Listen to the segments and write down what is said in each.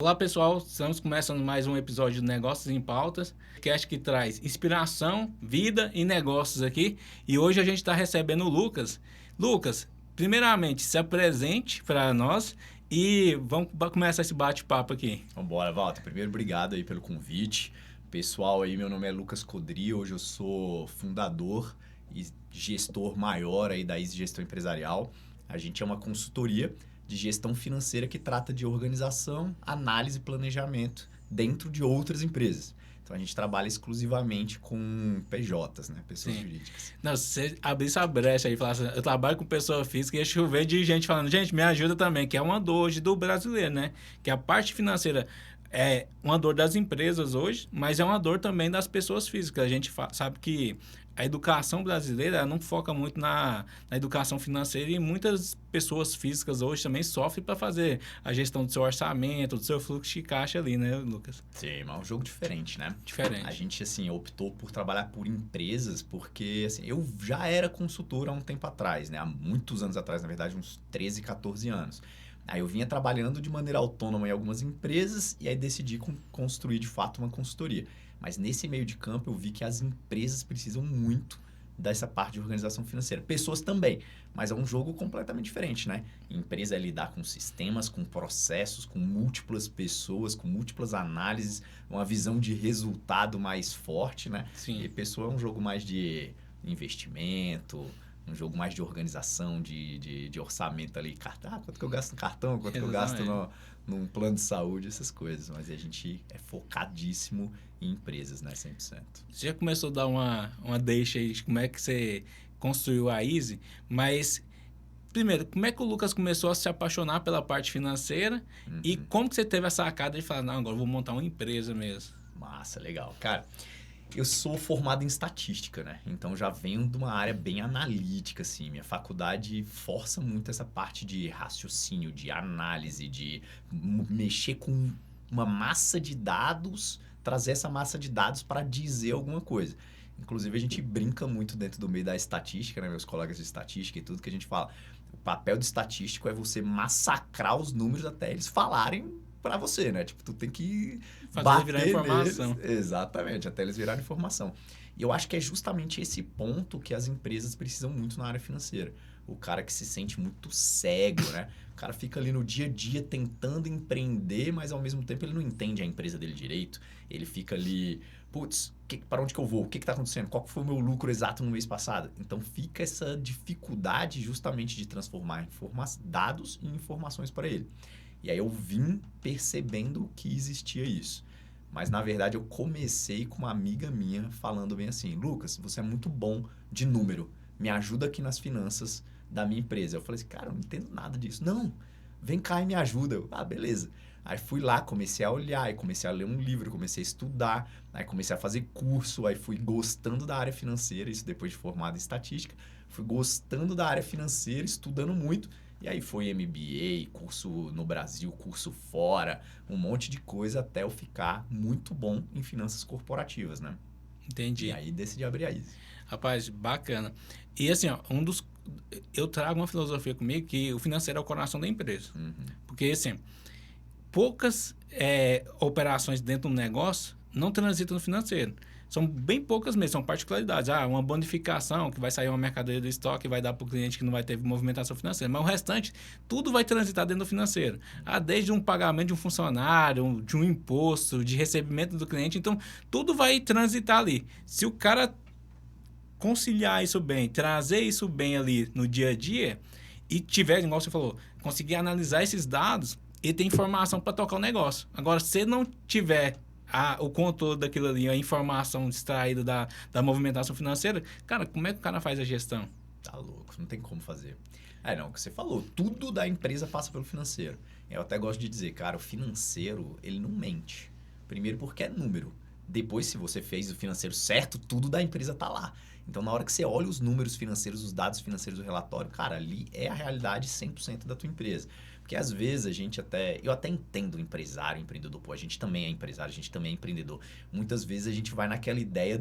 Olá pessoal, estamos começando mais um episódio de Negócios em Pautas, podcast que traz inspiração, vida e negócios aqui. E hoje a gente está recebendo o Lucas. Lucas, primeiramente, se apresente para nós e vamos começar esse bate-papo aqui. Vambora, Walter. Primeiro, obrigado aí pelo convite. Pessoal aí, meu nome é Lucas Codri, hoje eu sou fundador e gestor maior aí da Easy Gestão Empresarial. A gente é uma consultoria de gestão financeira que trata de organização, análise e planejamento dentro de outras empresas. Então, a gente trabalha exclusivamente com PJs, né? Pessoas Sim. jurídicas. Não, se você abrir essa brecha aí e falar assim, eu trabalho com pessoa física, ia chover de gente falando, gente, me ajuda também, que é uma dor hoje do brasileiro, né? Que a parte financeira é uma dor das empresas hoje, mas é uma dor também das pessoas físicas. A gente sabe que a educação brasileira não foca muito na educação financeira e muitas pessoas físicas hoje também sofrem para fazer a gestão do seu orçamento, do seu fluxo de caixa ali, né, Lucas? Sim, mas é um jogo diferente, né? Diferente. A gente, assim, optou por trabalhar por empresas porque, assim, eu já era consultor há um tempo atrás, né? Há muitos anos atrás, na verdade, uns 13, 14 anos. Aí eu vinha trabalhando de maneira autônoma em algumas empresas e aí decidi construir, de fato, uma consultoria. Mas nesse meio de campo eu vi que as empresas precisam muito dessa parte de organização financeira. Pessoas também, mas é um jogo completamente diferente, né? Empresa é lidar com sistemas, com processos, com múltiplas pessoas, com múltiplas análises, uma visão de resultado mais forte, né? Sim. E pessoa é um jogo mais de investimento, um jogo mais de organização, de orçamento ali. Quanto que eu gasto no cartão, quanto que eu gasto num plano de saúde, essas coisas. Mas a gente é focadíssimo em empresas, né? 100%. Você já começou a dar uma deixa aí de como é que você construiu a Easy, mas primeiro, como é que o Lucas começou a se apaixonar pela parte financeira e como que você teve a sacada de falar, não, agora eu vou montar uma empresa mesmo? Massa, legal. Cara, eu sou formado em estatística, né? Então já venho de uma área bem analítica, assim. Minha faculdade força muito essa parte de raciocínio, de análise, de mexer com uma massa de dados, trazer essa massa de dados para dizer alguma coisa. Inclusive, a gente brinca muito dentro do meio da estatística, né? Meus colegas de estatística e tudo que a gente fala. O papel do estatístico é você massacrar os números até eles falarem para você, né? Tipo, tu tem que Fazer virar bater informação. neles. Exatamente, até eles virarem informação. E eu acho que é justamente esse ponto que as empresas precisam muito na área financeira. O cara que se sente muito cego, né? O cara fica ali no dia a dia tentando empreender, mas ao mesmo tempo ele não entende a empresa dele direito. Ele fica ali, putz, para onde que eu vou? O que está acontecendo? Qual foi o meu lucro exato no mês passado? Então fica essa dificuldade justamente de transformar dados em informações para ele. E aí eu vim percebendo que existia isso. Mas, na verdade, eu comecei com uma amiga minha falando bem assim, Lucas, você é muito bom de número, me ajuda aqui nas finanças da minha empresa. Eu falei assim, cara, eu não entendo nada disso. Não, vem cá e me ajuda. Eu, beleza. Aí fui lá, comecei a olhar, aí comecei a ler um livro, comecei a estudar, aí comecei a fazer curso, aí fui gostando da área financeira, isso depois de formado em estatística, fui gostando da área financeira, estudando muito. E aí foi MBA, curso no Brasil, curso fora, um monte de coisa até eu ficar muito bom em finanças corporativas, né? Entendi. E aí decidi abrir a Easy. Rapaz, bacana. E assim, ó, eu trago uma filosofia comigo que o financeiro é o coração da empresa. Porque, assim, poucas operações dentro do negócio não transitam no financeiro. São bem poucas mesmo, são particularidades. Uma bonificação, que vai sair uma mercadoria do estoque e vai dar para o cliente que não vai ter movimentação financeira. Mas o restante, tudo vai transitar dentro do financeiro. Desde um pagamento de um funcionário, de um imposto, de recebimento do cliente. Então, tudo vai transitar ali. Se o cara conciliar isso bem, trazer isso bem ali no dia a dia e tiver, igual você falou, conseguir analisar esses dados e ter informação para tocar o negócio. Agora, se não tiver o controle daquilo ali, a informação extraída da movimentação financeira, cara, como é que o cara faz a gestão? Tá louco, não tem como fazer. Não, o que você falou, tudo da empresa passa pelo financeiro. Eu até gosto de dizer, cara, o financeiro, ele não mente. Primeiro porque é número. Depois, se você fez o financeiro certo, tudo da empresa tá lá. Então, na hora que você olha os números financeiros, os dados financeiros do relatório, cara, ali é a realidade 100% da tua empresa. Porque às vezes eu até entendo o empresário, empreendedor, pô, a gente também é empresário, a gente também é empreendedor. Muitas vezes a gente vai naquela ideia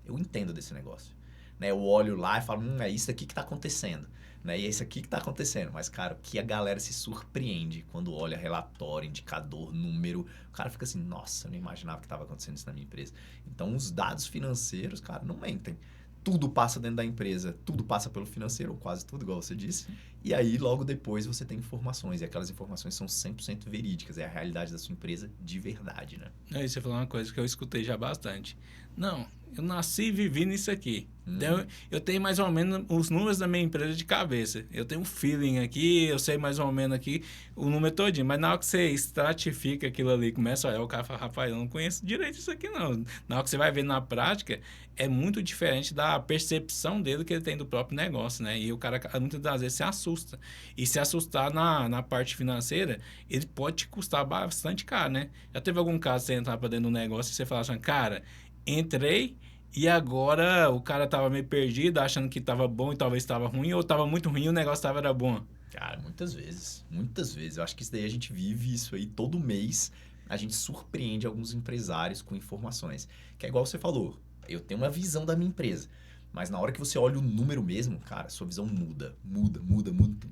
eu entendo desse negócio. Né? Eu olho lá e falo, é isso aqui que está acontecendo. né? E é isso aqui que está acontecendo. Mas, cara, que a galera se surpreende quando olha relatório, indicador, número. O cara fica assim, nossa, eu não imaginava que estava acontecendo isso na minha empresa. Então, os dados financeiros, cara, não mentem. Tudo passa dentro da empresa, tudo passa pelo financeiro, ou quase tudo, igual você disse. E aí, logo depois, você tem informações. E aquelas informações são 100% verídicas. É a realidade da sua empresa de verdade, né? Aí você falou uma coisa que eu escutei já bastante. Não, eu nasci e vivi nisso aqui. Então, eu tenho mais ou menos os números da minha empresa de cabeça. Eu tenho um feeling aqui, eu sei mais ou menos aqui o número todinho. Mas na hora que você estratifica aquilo ali, começa a olhar, o cara fala, rapaz, eu não conheço direito isso aqui, não. Na hora que você vai ver na prática, é muito diferente da percepção dele que ele tem do próprio negócio, né? E o cara, muitas das vezes, se assusta. E se assustar na parte financeira, ele pode te custar bastante caro, né? Já teve algum caso de você entrar para dentro do negócio e você falar assim, cara, entrei e agora o cara tava meio perdido, achando que tava bom e talvez tava ruim, ou tava muito ruim e o negócio tava era bom. Cara, muitas vezes. Muitas vezes. Eu acho que isso daí a gente vive isso aí todo mês. A gente surpreende alguns empresários com informações. Que é igual você falou. Eu tenho uma visão da minha empresa. Mas na hora que você olha o número mesmo, cara, sua visão muda. Muda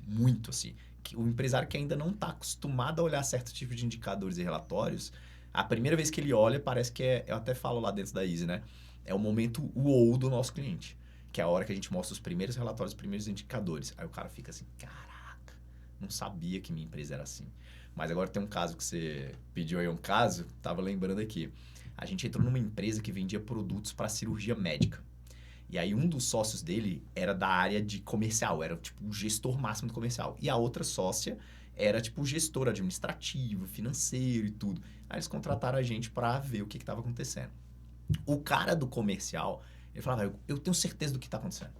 muito, assim. Que o empresário que ainda não está acostumado a olhar certo tipo de indicadores e relatórios, a primeira vez que ele olha, parece que é... Eu até falo lá dentro da Easy, né? É o momento wow do nosso cliente. Que é a hora que a gente mostra os primeiros relatórios, os primeiros indicadores. Aí o cara fica assim, caraca, não sabia que minha empresa era assim. Mas agora tem um caso que você pediu aí, um caso, tava lembrando aqui. A gente entrou numa empresa que vendia produtos para cirurgia médica. E aí um dos sócios dele era da área de comercial, era tipo o gestor máximo do comercial. E a outra sócia era tipo o gestor administrativo, financeiro e tudo. Aí eles contrataram a gente para ver o que estava acontecendo. O cara do comercial, ele falava, eu tenho certeza do que está acontecendo.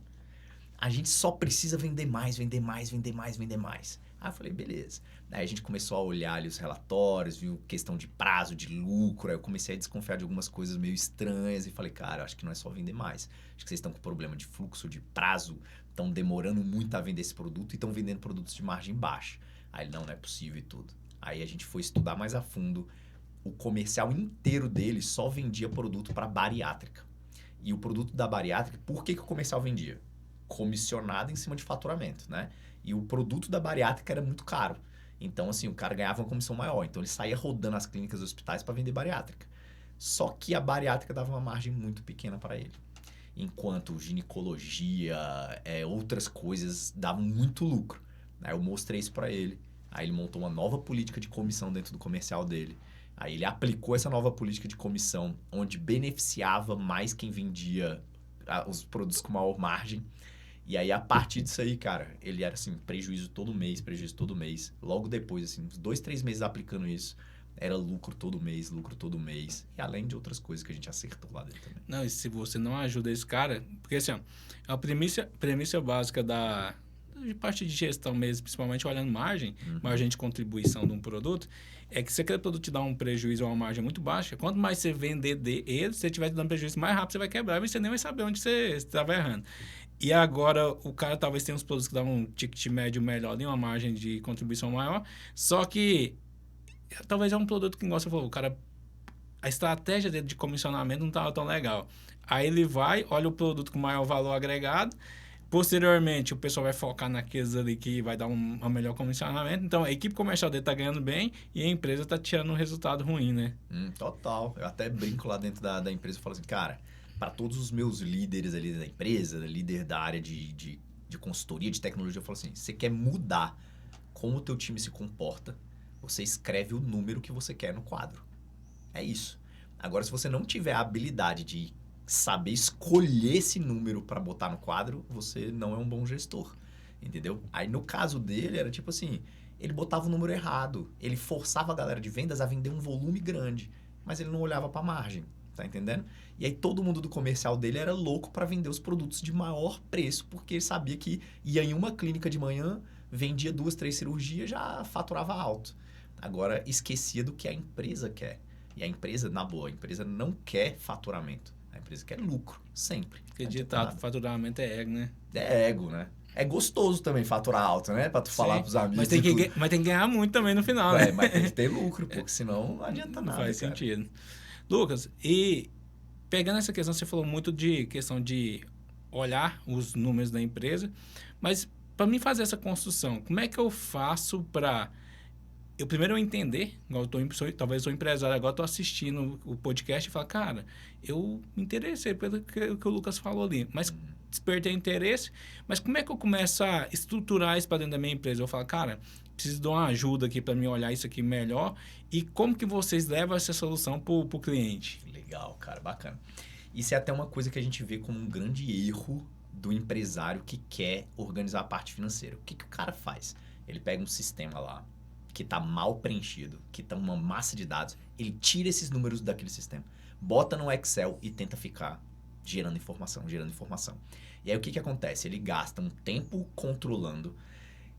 A gente só precisa vender mais, vender mais, vender mais, vender mais. Aí eu falei, beleza. Aí a gente começou a olhar ali os relatórios, viu questão de prazo, de lucro. Aí eu comecei a desconfiar de algumas coisas meio estranhas e falei, cara, acho que não é só vender mais. Acho que vocês estão com problema de fluxo, de prazo, estão demorando muito a vender esse produto e estão vendendo produtos de margem baixa. Aí ele, não é possível e tudo. Aí a gente foi estudar mais a fundo. O comercial inteiro dele só vendia produto para bariátrica. E o produto da bariátrica, por que o comercial vendia? Comissionado em cima de faturamento, né? E o produto da bariátrica era muito caro. Então, assim, o cara ganhava uma comissão maior. Então, ele saía rodando as clínicas e hospitais para vender bariátrica. Só que a bariátrica dava uma margem muito pequena para ele. Enquanto ginecologia, outras coisas davam muito lucro. Aí eu mostrei isso para ele. Aí ele montou uma nova política de comissão dentro do comercial dele. Aí ele aplicou essa nova política de comissão, onde beneficiava mais quem vendia os produtos com maior margem. E aí, a partir disso aí, cara, ele era assim, prejuízo todo mês. Logo depois, assim, uns 2, 3 meses aplicando isso, era lucro todo mês. E além de outras coisas que a gente acertou lá dentro também. Não, e se você não ajuda esse cara... Porque, assim, ó, a premissa básica de parte de gestão mesmo, principalmente olhando margem de contribuição de um produto, é que se aquele produto te dá um prejuízo ou uma margem muito baixa, quanto mais você vender dele, se você estiver te dando prejuízo mais rápido, você vai quebrar e você nem vai saber onde você estava errando. E agora, o cara talvez tenha uns produtos que dão um ticket médio melhor e uma margem de contribuição maior, só que talvez é um produto que, igual você falou, o cara, a estratégia dele de comissionamento não estava tão legal. Aí ele vai, olha o produto com maior valor agregado, posteriormente o pessoal vai focar naqueles ali que vai dar um melhor comissionamento. Então, a equipe comercial dele está ganhando bem e a empresa está tirando um resultado ruim, né? Total. Eu até brinco lá dentro da empresa e falo assim, cara, para todos os meus líderes ali da empresa, líder da área de consultoria, de tecnologia, eu falo assim, você quer mudar como o teu time se comporta, você escreve o número que você quer no quadro. É isso. Agora, se você não tiver a habilidade de saber escolher esse número para botar no quadro, você não é um bom gestor, entendeu? Aí, no caso dele, era tipo assim, ele botava o número errado, ele forçava a galera de vendas a vender um volume grande, mas ele não olhava para a margem, tá entendendo? E aí, todo mundo do comercial dele era louco para vender os produtos de maior preço, porque ele sabia que ia em uma clínica de manhã, vendia 2, 3 cirurgias, já faturava alto. Agora, esquecia do que a empresa quer. E a empresa, na boa, a empresa não quer faturamento. A empresa quer lucro, sempre. Porque ditado, faturamento é ego, né? É ego, né? É gostoso também faturar alto, né? Pra tu falar pros amigos. Mas tem que ganhar muito também no final, né? Mas tem que ter lucro, porque senão não adianta nada. Não faz sentido. Lucas, e pegando essa questão, você falou muito de questão de olhar os números da empresa, mas para mim fazer essa construção, como é que eu faço para... Primeiro eu entender, igual talvez eu sou empresário, agora estou assistindo o podcast e falo, cara, eu me interessei pelo que o Lucas falou ali, mas despertei interesse, mas como é que eu começo a estruturar isso para dentro da minha empresa? Eu falo, cara, preciso de uma ajuda aqui para me olhar isso aqui melhor, e como que vocês levam essa solução para o cliente? Legal, cara, bacana. Isso é até uma coisa que a gente vê como um grande erro do empresário que quer organizar a parte financeira. O que o cara faz? Ele pega um sistema lá, que está mal preenchido, que está uma massa de dados, ele tira esses números daquele sistema, bota no Excel e tenta ficar gerando informação. E aí o que acontece? Ele gasta um tempo controlando,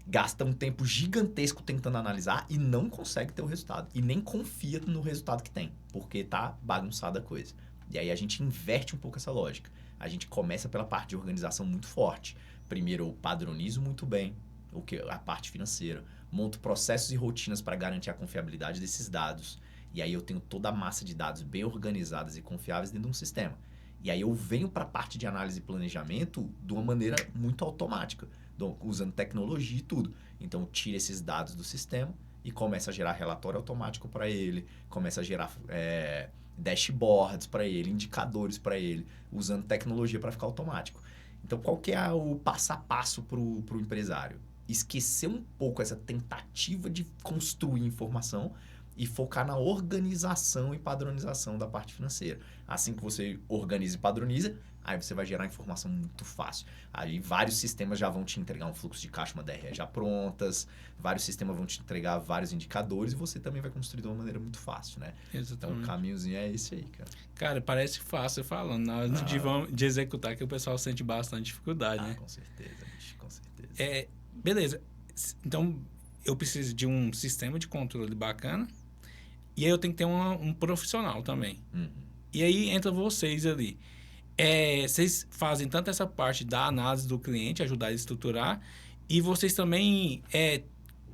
gasta um tempo gigantesco tentando analisar e não consegue ter o resultado. E nem confia no resultado que tem, porque tá bagunçada a coisa. E aí a gente inverte um pouco essa lógica. A gente começa pela parte de organização muito forte. Primeiro, eu padronizo muito bem a parte financeira, monto processos e rotinas para garantir a confiabilidade desses dados. E aí eu tenho toda a massa de dados bem organizadas e confiáveis dentro de um sistema. E aí eu venho para a parte de análise e planejamento de uma maneira muito automática, usando tecnologia e tudo. Então eu tiro esses dados do sistema e começo a gerar relatório automático para ele, começo a gerar dashboards para ele, indicadores para ele, usando tecnologia para ficar automático. Então qual que é o passo a passo para o empresário? Esquecer um pouco essa tentativa de construir informação e focar na organização e padronização da parte financeira. Assim que você organiza e padroniza, aí você vai gerar informação muito fácil. Aí vários sistemas já vão te entregar um fluxo de caixa, uma DRE já prontas, vários sistemas vão te entregar vários indicadores e você também vai construir de uma maneira muito fácil, né? Exatamente. Então o caminhozinho é esse aí, cara. Cara, parece fácil falando, na hora de executar que o pessoal sente bastante dificuldade, né? Com certeza, bicho, com certeza. Beleza. Então, eu preciso de um sistema de controle bacana e aí eu tenho que ter um profissional também. E aí entra vocês ali. Vocês fazem tanto essa parte da análise do cliente, ajudar a estruturar, e vocês também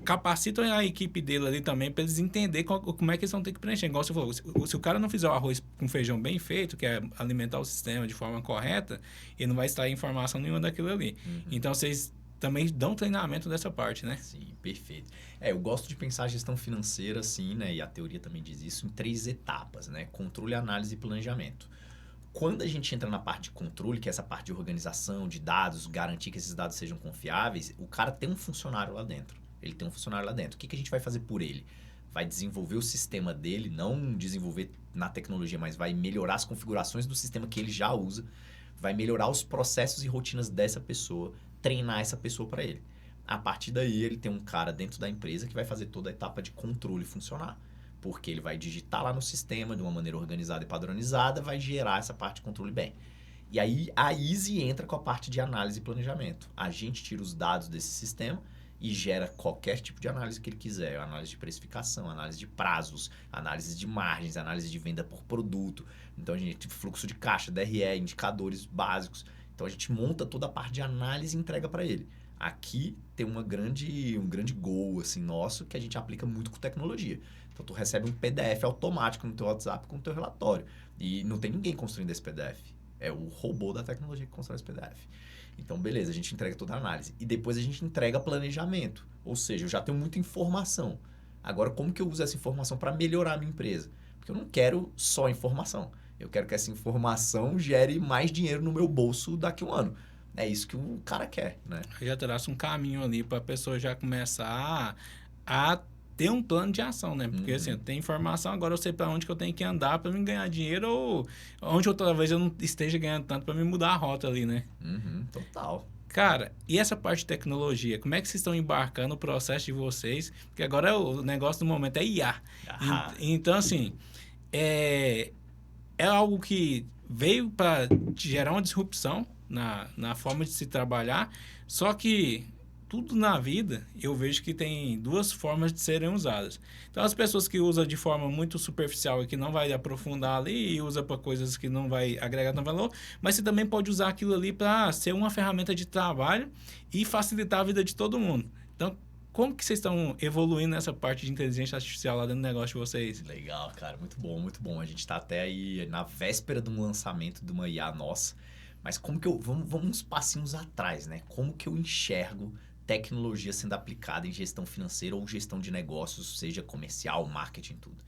capacitam a equipe dele ali também para eles entenderem como é que eles vão ter que preencher. Igual você falou, se o cara não fizer o arroz com feijão bem feito, que é alimentar o sistema de forma correta, ele não vai extrair informação nenhuma daquilo ali. Então, vocês também dão treinamento dessa parte, né? Sim, perfeito. Eu gosto de pensar a gestão financeira, assim, né? E a teoria também diz isso, em 3 etapas, né? Controle, análise e planejamento. Quando a gente entra na parte de controle, que é essa parte de organização, de dados, garantir que esses dados sejam confiáveis, o cara tem um funcionário lá dentro. Ele tem um funcionário lá dentro. O que a gente vai fazer por ele? Vai desenvolver o sistema dele, não desenvolver na tecnologia, mas vai melhorar as configurações do sistema que ele já usa, vai melhorar os processos e rotinas dessa pessoa, treinar essa pessoa para ele. A partir daí, ele tem um cara dentro da empresa que vai fazer toda a etapa de controle funcionar. Porque ele vai digitar lá no sistema de uma maneira organizada e padronizada, vai gerar essa parte de controle bem. E aí, a Easy entra com a parte de análise e planejamento. A gente tira os dados desse sistema e gera qualquer tipo de análise que ele quiser. Análise de precificação, análise de prazos, análise de margens, análise de venda por produto. Então, a gente tem fluxo de caixa, DRE, indicadores básicos. Então, a gente monta toda a parte de análise e entrega para ele. Aqui tem um grande goal assim, nosso que a gente aplica muito com tecnologia. Então, tu recebe um PDF automático no teu WhatsApp com o teu relatório. E não tem ninguém construindo esse PDF. É o robô da tecnologia que constrói esse PDF. Então, beleza, a gente entrega toda a análise. E depois a gente entrega planejamento. Ou seja, eu já tenho muita informação. Agora, como que eu uso essa informação para melhorar a minha empresa? Porque eu não quero só informação. Eu quero que essa informação gere mais dinheiro no meu bolso daqui a um ano. É isso que o cara quer, né? Já traça um caminho ali para a pessoa já começar a ter um plano de ação, né? Porque assim, eu tenho informação, agora eu sei para onde que eu tenho que andar para me ganhar dinheiro ou onde talvez eu não esteja ganhando tanto para me mudar a rota ali, né? Total. Cara, e essa parte de tecnologia? Como é que vocês estão embarcando o processo de vocês? Porque agora o negócio do momento é IA. Então, assim, é algo que veio para gerar uma disrupção na forma de se trabalhar, só que tudo na vida eu vejo que tem 2 formas de serem usadas. Então, as pessoas que usam de forma muito superficial e que não vai aprofundar ali e usa para coisas que não vai agregar tanto valor, mas você também pode usar aquilo ali para ser uma ferramenta de trabalho e facilitar a vida de todo mundo. Então, como que vocês estão evoluindo nessa parte de inteligência artificial lá dentro do negócio de vocês? Legal, cara. Muito bom, muito bom. A gente está até aí na véspera de um lançamento de uma IA nossa. Mas como que vamos uns passinhos atrás, né? Como que eu enxergo tecnologia sendo aplicada em gestão financeira ou gestão de negócios, seja comercial, marketing, tudo.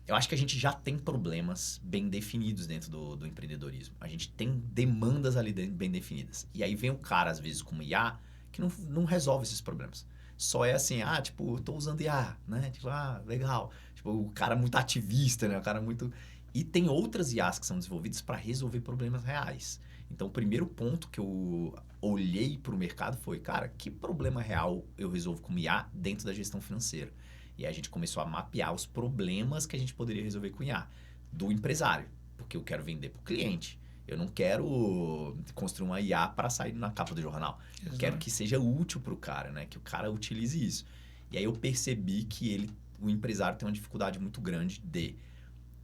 Eu acho que a gente já tem problemas bem definidos dentro do empreendedorismo. A gente tem demandas ali dentro bem definidas. E aí vem o cara, às vezes, como IA, que não resolve esses problemas. Só é assim, tipo, eu tô usando IA, né? Tipo, legal. Tipo, o cara muito ativista, né? O cara muito... E tem outras IAs que são desenvolvidas para resolver problemas reais. Então, o primeiro ponto que eu olhei para o mercado foi, cara, que problema real eu resolvo com IA dentro da gestão financeira? E aí a gente começou a mapear os problemas que a gente poderia resolver com IA do empresário, porque eu quero vender para o cliente. Eu não quero construir uma IA para sair na capa do jornal. Eu quero que seja útil para o cara, né? Que o cara utilize isso. E aí eu percebi que o empresário tem uma dificuldade muito grande de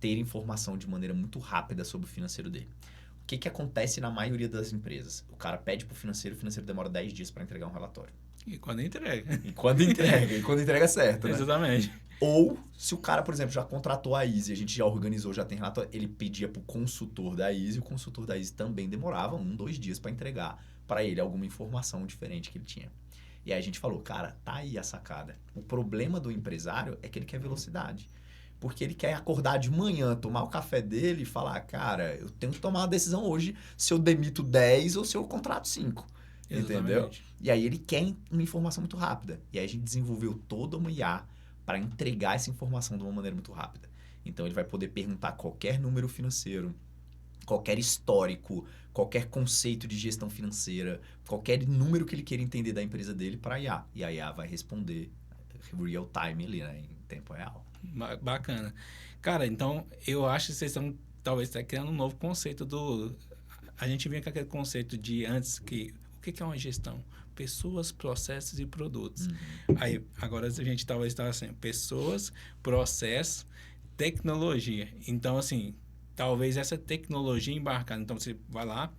ter informação de maneira muito rápida sobre o financeiro dele. O que acontece na maioria das empresas? O cara pede para o financeiro demora 10 dias para entregar um relatório. E quando entrega. E quando entrega certo, né? Exatamente. Ou, se o cara, por exemplo, já contratou a Easy, a gente já organizou, já tem relatório, ele pedia para o consultor da Easy, o consultor da Easy também demorava 1-2 dias para entregar para ele alguma informação diferente que ele tinha. E aí a gente falou, cara, tá aí a sacada. O problema do empresário é que ele quer velocidade. Porque ele quer acordar de manhã, tomar o café dele e falar, cara, eu tenho que tomar uma decisão hoje se eu demito 10 ou se eu contrato 5. Entendeu? E aí ele quer uma informação muito rápida. E aí a gente desenvolveu toda uma IA para entregar essa informação de uma maneira muito rápida. Então ele vai poder perguntar qualquer número financeiro, qualquer histórico, qualquer conceito de gestão financeira, qualquer número que ele queira entender da empresa dele para a IA. E a IA vai responder real time ali, né, em tempo real. Bacana. Cara, então eu acho que vocês estão talvez criando um novo conceito A gente vinha com aquele conceito de antes que... O que é uma gestão? Pessoas, processos e produtos. Aí, agora a gente talvez está assim, pessoas, processos, tecnologia. Então, assim, talvez essa tecnologia embarcada. Então, você vai lá,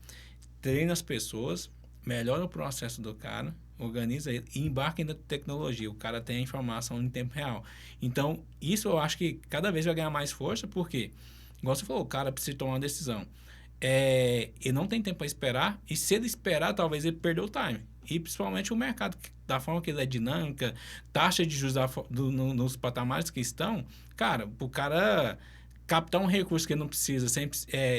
treina as pessoas, melhora o processo do cara, organiza ele e embarca na tecnologia. O cara tem a informação em tempo real. Então, isso eu acho que cada vez vai ganhar mais força, porque, igual você falou, o cara precisa tomar uma decisão. Ele não tem tempo para esperar, e se ele esperar, talvez ele perdeu o time. E principalmente o mercado, da forma que ele é dinâmica, taxa de juros nos patamares que estão, cara, o cara captar um recurso que ele não precisa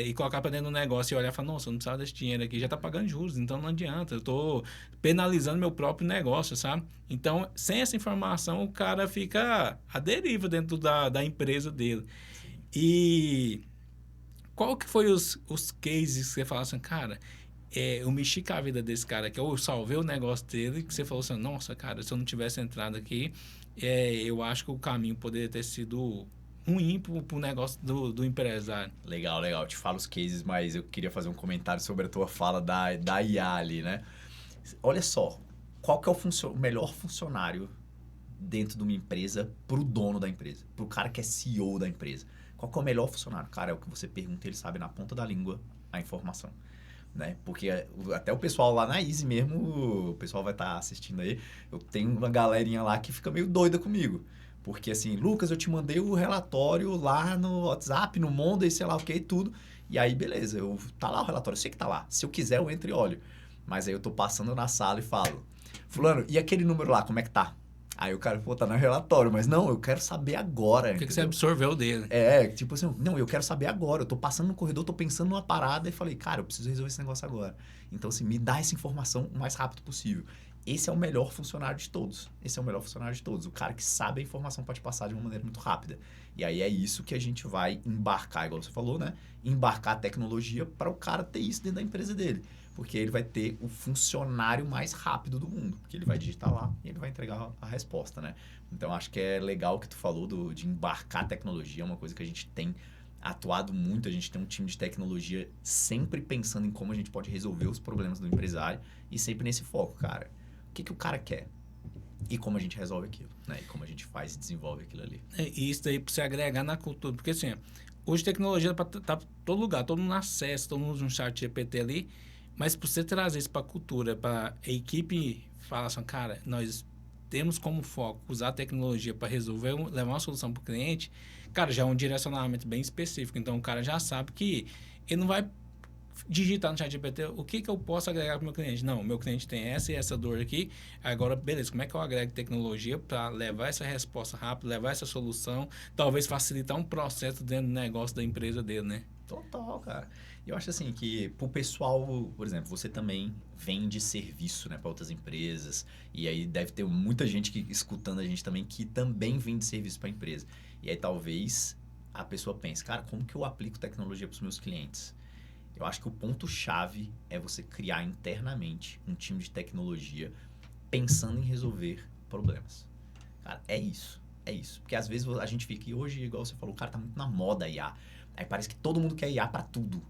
e colocar para dentro do negócio e olhar e falar, nossa, eu não precisava desse dinheiro aqui, já está pagando juros, então não adianta, eu estou penalizando meu próprio negócio, sabe? Então, sem essa informação, o cara fica à deriva dentro da empresa dele. E qual que foi os cases que você falou assim, cara, eu mexi com a vida desse cara aqui, ou eu salvei o negócio dele, que você falou assim, nossa, cara, se eu não tivesse entrado aqui, eu acho que o caminho poderia ter sido ruim para o negócio do empresário. Legal. Eu te falo os cases, mas eu queria fazer um comentário sobre a tua fala da IA ali, né? Olha só, qual que é o melhor funcionário dentro de uma empresa para o dono da empresa, para o cara que é CEO da empresa? Qual que é o melhor funcionário? Cara, é o que você pergunta, ele sabe na ponta da língua a informação, né? Porque até o pessoal lá na Easy mesmo, o pessoal vai estar assistindo aí, eu tenho uma galerinha lá que fica meio doida comigo. Porque assim, Lucas, eu te mandei o relatório lá no WhatsApp, no Monday, sei lá o que e tudo. E aí, beleza, tá lá o relatório, eu sei que tá lá. Se eu quiser, eu entro e olho. Mas aí eu tô passando na sala e falo, fulano, e aquele número lá, como é que tá? Aí o cara, tá no relatório, mas não, eu quero saber agora. O que você absorveu dele? Tipo assim, não, eu quero saber agora. Eu tô passando no corredor, tô pensando numa parada e falei, cara, eu preciso resolver esse negócio agora. Então, assim, me dá essa informação o mais rápido possível. Esse é o melhor funcionário de todos. O cara que sabe a informação para te passar de uma maneira muito rápida. E aí é isso que a gente vai embarcar, igual você falou, né? Embarcar a tecnologia para o cara ter isso dentro da empresa dele. Porque ele vai ter o funcionário mais rápido do mundo. Porque ele vai digitar lá e ele vai entregar a resposta, né? Então, acho que é legal o que tu falou de embarcar a tecnologia. É uma coisa que a gente tem atuado muito. A gente tem um time de tecnologia sempre pensando em como a gente pode resolver os problemas do empresário. E sempre nesse foco, cara. O que o cara quer? E como a gente resolve aquilo, né? E como a gente faz e desenvolve aquilo ali. E isso daí para você agregar na cultura. Porque, assim, hoje tecnologia tá em todo lugar. Todo mundo acessa, todo mundo usa um chat GPT ali. Mas para você trazer isso para a cultura, para a equipe falar assim, cara, nós temos como foco usar a tecnologia para resolver, levar uma solução para o cliente, cara, já é um direcionamento bem específico. Então, o cara já sabe que ele não vai digitar no ChatGPT o que eu posso agregar para o meu cliente. Não, o meu cliente tem essa e essa dor aqui. Agora, beleza, como é que eu agrego tecnologia para levar essa resposta rápida, levar essa solução, talvez facilitar um processo dentro do negócio da empresa dele, né? Total, cara. Eu acho assim que pro pessoal, por exemplo, você também vende serviço, né, para outras empresas. E aí deve ter muita gente que escutando a gente também que também vende serviço para empresa. E aí talvez a pessoa pense, cara, como que eu aplico tecnologia para os meus clientes? Eu acho que o ponto-chave é você criar internamente um time de tecnologia pensando em resolver problemas. Cara, é isso. É isso. Porque às vezes a gente fica, e hoje, igual você falou, cara, tá muito na moda a IA. Aí parece que todo mundo quer IA pra tudo.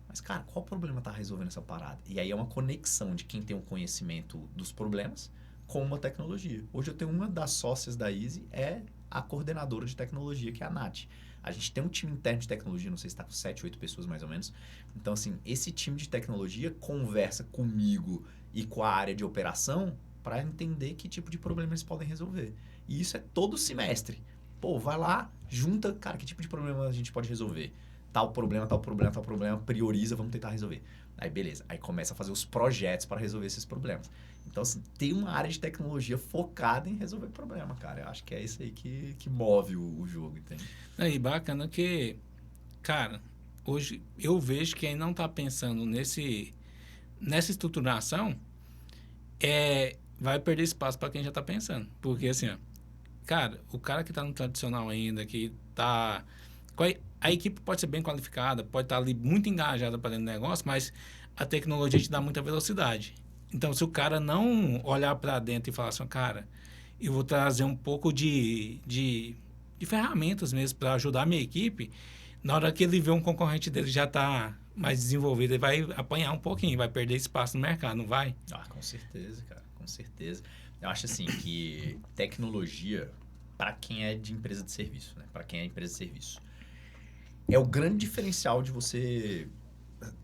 Mas, cara, qual problema tá resolvendo essa parada? E aí é uma conexão de quem tem o conhecimento dos problemas com uma tecnologia. Hoje eu tenho uma das sócias da Easy, é a coordenadora de tecnologia, que é a Nath. A gente tem um time interno de tecnologia, não sei se está com 7, 8 pessoas mais ou menos. Então, assim, esse time de tecnologia conversa comigo e com a área de operação para entender que tipo de problema eles podem resolver. E isso é todo semestre. Pô, vai lá, junta, cara, que tipo de problema a gente pode resolver? Tal problema, tal problema, tal problema, prioriza, vamos tentar resolver. Aí, beleza. Aí começa a fazer os projetos para resolver esses problemas. Então, assim, tem uma área de tecnologia focada em resolver problema, cara. Eu acho que é isso aí que move o jogo, entende? Aí, bacana que, cara, hoje eu vejo que quem não está pensando nessa estruturação vai perder espaço para quem já está pensando. Porque, assim, ó, cara, o cara que está no tradicional ainda, que está... A equipe pode ser bem qualificada, pode estar ali muito engajada para dentro do negócio, mas a tecnologia te dá muita velocidade. Então, se o cara não olhar para dentro e falar assim, cara, eu vou trazer um pouco de ferramentas mesmo para ajudar a minha equipe, na hora que ele vê um concorrente dele já está mais desenvolvido, ele vai apanhar um pouquinho, vai perder espaço no mercado, não vai? Ah, com certeza, cara, com certeza. Eu acho assim que tecnologia, para quem é de empresa de serviço, né? Para quem é empresa de serviço, é o grande diferencial de você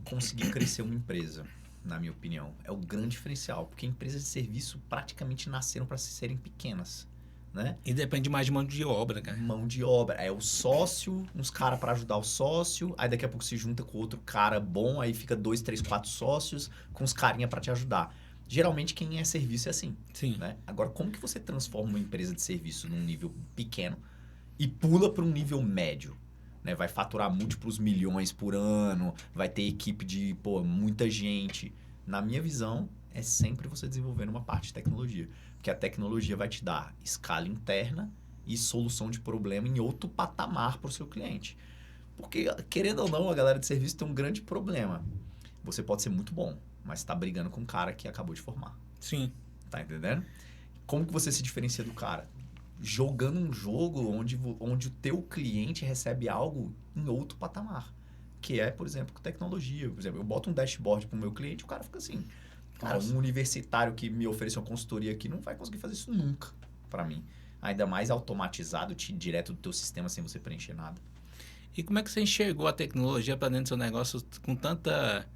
conseguir crescer uma empresa, na minha opinião. É o grande diferencial, porque empresas de serviço praticamente nasceram para serem pequenas, né? E depende mais de mão de obra, cara. Mão de obra. É o sócio, uns caras para ajudar o sócio, aí daqui a pouco se junta com outro cara bom, aí fica 2, 3, 4 sócios com uns carinha para te ajudar. Geralmente quem é serviço é assim. Sim. Né? Agora, como que você transforma uma empresa de serviço num nível pequeno e pula para um nível médio? Né? Vai faturar múltiplos milhões por ano, vai ter equipe de muita gente. Na minha visão, é sempre você desenvolvendo uma parte de tecnologia. Porque a tecnologia vai te dar escala interna e solução de problema em outro patamar para o seu cliente. Porque, querendo ou não, a galera de serviço tem um grande problema. Você pode ser muito bom, mas está brigando com um cara que acabou de formar. Sim. Tá entendendo? Como que você se diferencia do cara? Jogando um jogo onde o teu cliente recebe algo em outro patamar. Que é, por exemplo, com tecnologia. Por exemplo, eu boto um dashboard pro meu cliente e o cara fica assim... Cara, um universitário que me ofereceu uma consultoria aqui não vai conseguir fazer isso nunca para mim. Ainda mais automatizado, direto do teu sistema sem você preencher nada. E como é que você enxergou a tecnologia para dentro do seu negócio com tanta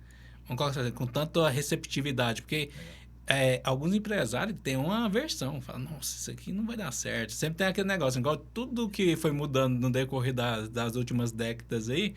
receptividade? Porque alguns empresários têm uma aversão. Falam, nossa, isso aqui não vai dar certo. Sempre tem aquele negócio, igual tudo que foi mudando no decorrer das últimas décadas aí,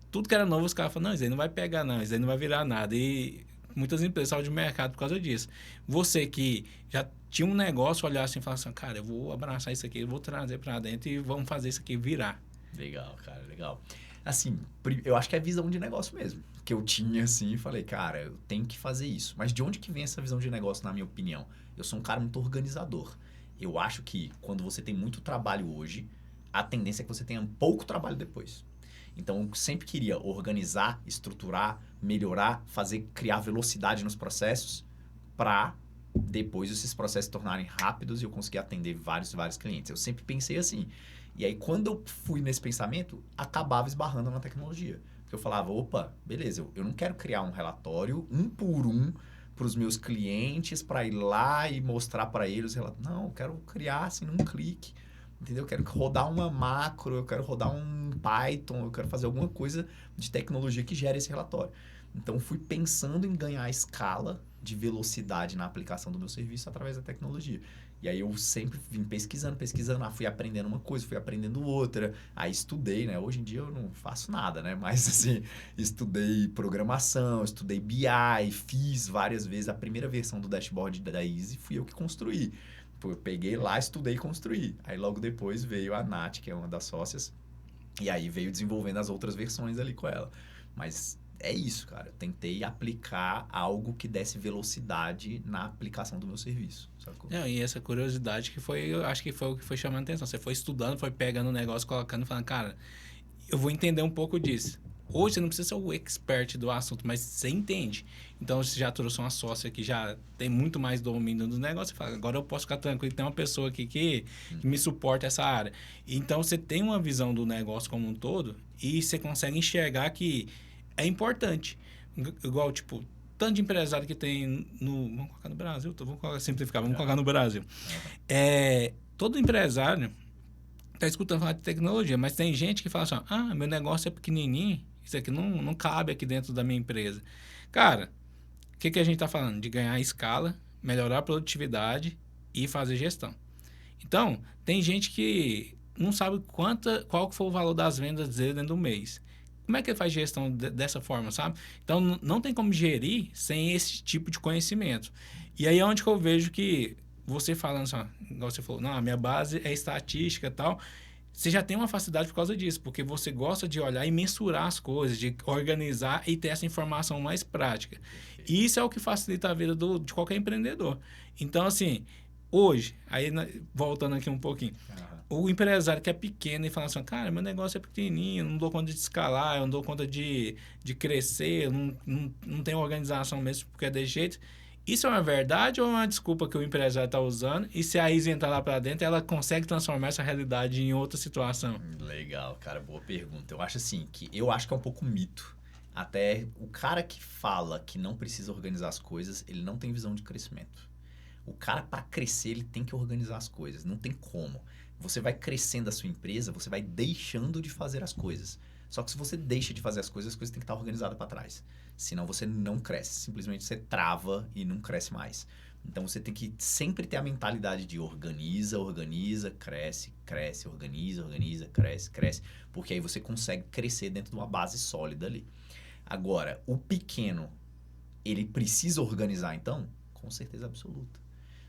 tudo que era novo, os caras falam, não, isso aí não vai pegar não, isso aí não vai virar nada. E muitas empresas saem de mercado por causa disso. Você que já tinha um negócio, olhar assim e falar assim, cara, eu vou abraçar isso aqui, eu vou trazer para dentro e vamos fazer isso aqui virar. Legal, cara, legal. Assim, eu acho que é visão de negócio mesmo. Que eu tinha assim e falei, cara, eu tenho que fazer isso. Mas de onde que vem essa visão de negócio, na minha opinião? Eu sou um cara muito organizador. Eu acho que quando você tem muito trabalho hoje, a tendência é que você tenha pouco trabalho depois. Então, eu sempre queria organizar, estruturar, melhorar, criar velocidade nos processos para depois esses processos se tornarem rápidos e eu conseguir atender vários clientes. Eu sempre pensei assim. E aí, quando eu fui nesse pensamento, acabava esbarrando na tecnologia. Porque eu falava, opa, beleza, eu não quero criar um relatório um por um para os meus clientes, para ir lá e mostrar para eles. Não, eu quero criar assim num clique. Entendeu? Eu quero rodar uma macro, eu quero rodar um Python, eu quero fazer alguma coisa de tecnologia que gere esse relatório. Então, fui pensando em ganhar escala de velocidade na aplicação do meu serviço através da tecnologia. E aí eu sempre vim pesquisando, fui aprendendo uma coisa, fui aprendendo outra. Aí estudei, né? Hoje em dia eu não faço nada, né? Mas assim, estudei programação, estudei BI, fiz várias vezes a primeira versão do dashboard da Easy, fui eu que construí. Eu peguei lá, estudei e construí. Aí logo depois veio a Nath, que é uma das sócias, e aí veio desenvolvendo as outras versões ali com ela. Mas é isso, cara. Eu tentei aplicar algo que desse velocidade na aplicação do meu serviço, sacou? Não, e essa curiosidade que foi, eu acho que foi o que foi chamando a atenção. Você foi estudando, foi pegando o negócio, colocando e falando, cara, eu vou entender um pouco disso. Hoje você não precisa ser o expert do assunto, mas você entende. Então, você já trouxe uma sócia que já tem muito mais domínio do negócio. Você fala, agora eu posso ficar tranquilo, tem uma pessoa aqui que me suporta essa área. Então, você tem uma visão do negócio como um todo e você consegue enxergar que é importante. Igual, tipo, tanto de empresário que tem no... Vamos colocar no Brasil? Vamos simplificar, vamos colocar no Brasil. Todo empresário tá escutando falar de tecnologia, mas tem gente que fala assim, meu negócio é pequenininho, isso aqui não cabe aqui dentro da minha empresa. Cara, o que a gente está falando? De ganhar escala, melhorar a produtividade e fazer gestão. Então, tem gente que não sabe qual que foi o valor das vendas dele dentro do mês. Como é que ele faz gestão dessa forma, sabe? Então, não tem como gerir sem esse tipo de conhecimento. E aí é onde que eu vejo que você falando assim, igual você falou, não, a minha base é estatística e tal, você já tem uma facilidade por causa disso, porque você gosta de olhar e mensurar as coisas, de organizar e ter essa informação mais prática. E isso é o que facilita a vida de qualquer empreendedor. Então, assim, hoje, aí voltando aqui um pouquinho, o empresário que é pequeno e fala assim, cara, meu negócio é pequenininho, não dou conta de escalar, eu não dou conta de crescer, eu não tenho organização mesmo porque é desse jeito. Isso é uma verdade ou é uma desculpa que o empresário está usando? E se a Easy entrar lá para dentro, ela consegue transformar essa realidade em outra situação? Legal, cara, boa pergunta. Eu acho assim, eu acho que é um pouco mito. Até o cara que fala que não precisa organizar as coisas, ele não tem visão de crescimento. O cara, para crescer, ele tem que organizar as coisas. Não tem como. Você vai crescendo a sua empresa, você vai deixando de fazer as coisas. Só que se você deixa de fazer as coisas têm que estar organizadas para trás. Senão você não cresce. Simplesmente você trava e não cresce mais. Então você tem que sempre ter a mentalidade de organiza, cresce, organiza, cresce. Porque aí você consegue crescer dentro de uma base sólida ali. Agora, o pequeno, ele precisa organizar então? Com certeza absoluta.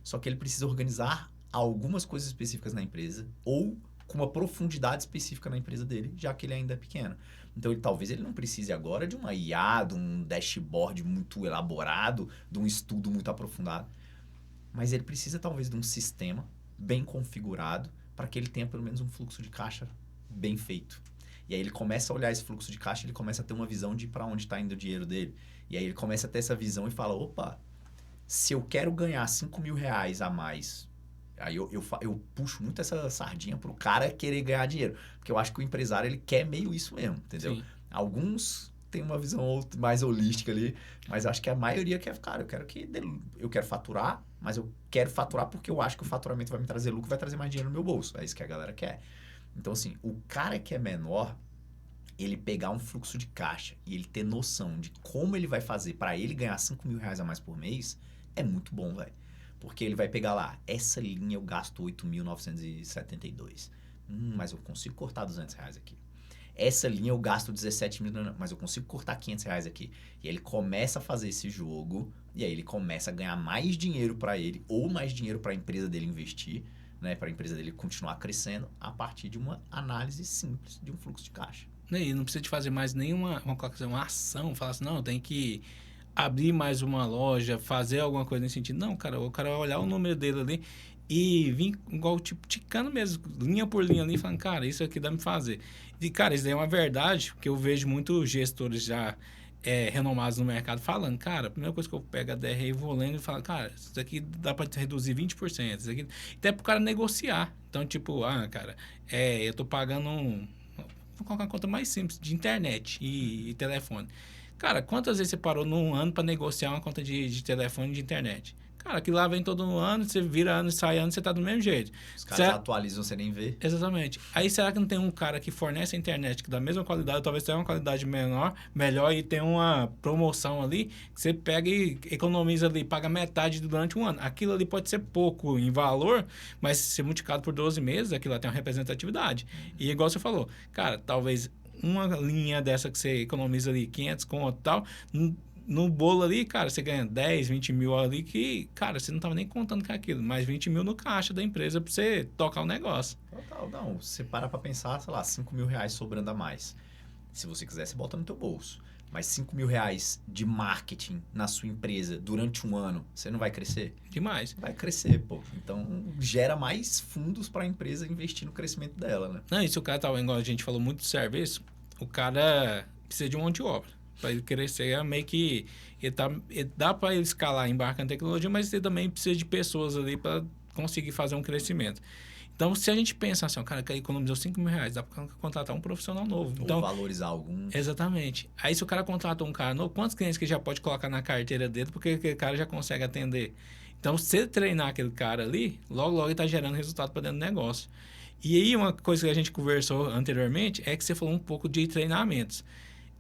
Só que ele precisa organizar algumas coisas específicas na empresa ou com uma profundidade específica na empresa dele, já que ele ainda é pequeno. Então, talvez ele não precise agora de uma IA, de um dashboard muito elaborado, de um estudo muito aprofundado. Mas ele precisa, talvez, de um sistema bem configurado para que ele tenha, pelo menos, um fluxo de caixa bem feito. E aí ele começa a olhar esse fluxo de caixa, ele começa a ter uma visão de para onde está indo o dinheiro dele. E aí ele começa a ter essa visão e fala, opa, se eu quero ganhar 5 mil reais a mais, aí eu puxo muito essa sardinha pro cara querer ganhar dinheiro. Porque eu acho que o empresário, ele quer meio isso mesmo, entendeu? Sim. Alguns têm uma visão mais holística ali, mas acho que a maioria quer, cara, eu quero faturar, mas eu quero faturar porque eu acho que o faturamento vai me trazer lucro, vai trazer mais dinheiro no meu bolso. É isso que a galera quer. Então, assim, o cara que é menor, ele pegar um fluxo de caixa e ele ter noção de como ele vai fazer para ele ganhar 5 mil reais a mais por mês, é muito bom, velho. Porque ele vai pegar lá, essa linha eu gasto 8.972. Mas eu consigo cortar 200 reais aqui. Essa linha eu gasto 17 mil, mas eu consigo cortar 500 reais aqui. E ele começa a fazer esse jogo, e aí ele começa a ganhar mais dinheiro para ele, ou mais dinheiro para a empresa dele investir, né, para a empresa dele continuar crescendo, a partir de uma análise simples de um fluxo de caixa. E não precisa de fazer mais nenhuma uma ação, falar assim, não, eu tenho que abrir mais uma loja, fazer alguma coisa nesse sentido. Não, cara, o cara vai olhar o número dele ali e vir igual, tipo, ticando mesmo, linha por linha ali, falando, cara, isso aqui dá pra me fazer. E, cara, isso daí é uma verdade, porque eu vejo muitos gestores já renomados no mercado falando, cara, a primeira coisa que eu pego a DRE e vou lendo e falo, cara, isso aqui dá pra reduzir 20%, isso aqui... Até pro cara negociar. Então, tipo, cara, eu tô pagando vou colocar uma conta mais simples, de internet e telefone. Cara, quantas vezes você parou num ano para negociar uma conta de telefone e de internet? Cara, aquilo lá vem todo ano, você vira ano, sai ano, você tá do mesmo jeito. Os caras atualizam, você nem vê. Exatamente. Aí será que não tem um cara que fornece a internet que dá a mesma qualidade, talvez tenha uma qualidade melhor e tem uma promoção ali, que você pega e economiza ali, paga metade durante um ano. Aquilo ali pode ser pouco em valor, mas se ser multiplicado por 12 meses, aquilo lá tem uma representatividade. E igual você falou, cara, talvez uma linha dessa que você economiza ali 500 conto e tal, no bolo ali, cara, você ganha 10, 20 mil ali que, cara, você não estava nem contando com aquilo, mas 20 mil no caixa da empresa para você tocar o negócio. Total, não. Você para pra pensar, sei lá, 5 mil reais sobrando a mais. Se você quiser, você bota no teu bolso. Mas 5 mil reais de marketing na sua empresa durante um ano, você não vai crescer? Demais. Vai crescer, pô. Então, gera mais fundos para a empresa investir no crescimento dela, né? Não, e se o cara tá, igual a gente falou muito de serviço, o cara precisa de um monte de obra. Para ele crescer, é meio que... dá para ele escalar embarcando tecnologia, mas ele também precisa de pessoas ali para conseguir fazer um crescimento. Então, se a gente pensa assim, o cara que economizou 5 mil reais, dá para contratar um profissional novo. Então, ou valorizar algum. Exatamente. Aí, se o cara contrata um cara novo, quantos clientes que ele já pode colocar na carteira dele, porque aquele cara já consegue atender? Então, se ele treinar aquele cara ali, logo, logo ele está gerando resultado para dentro do negócio. E aí, uma coisa que a gente conversou anteriormente é que você falou um pouco de treinamentos.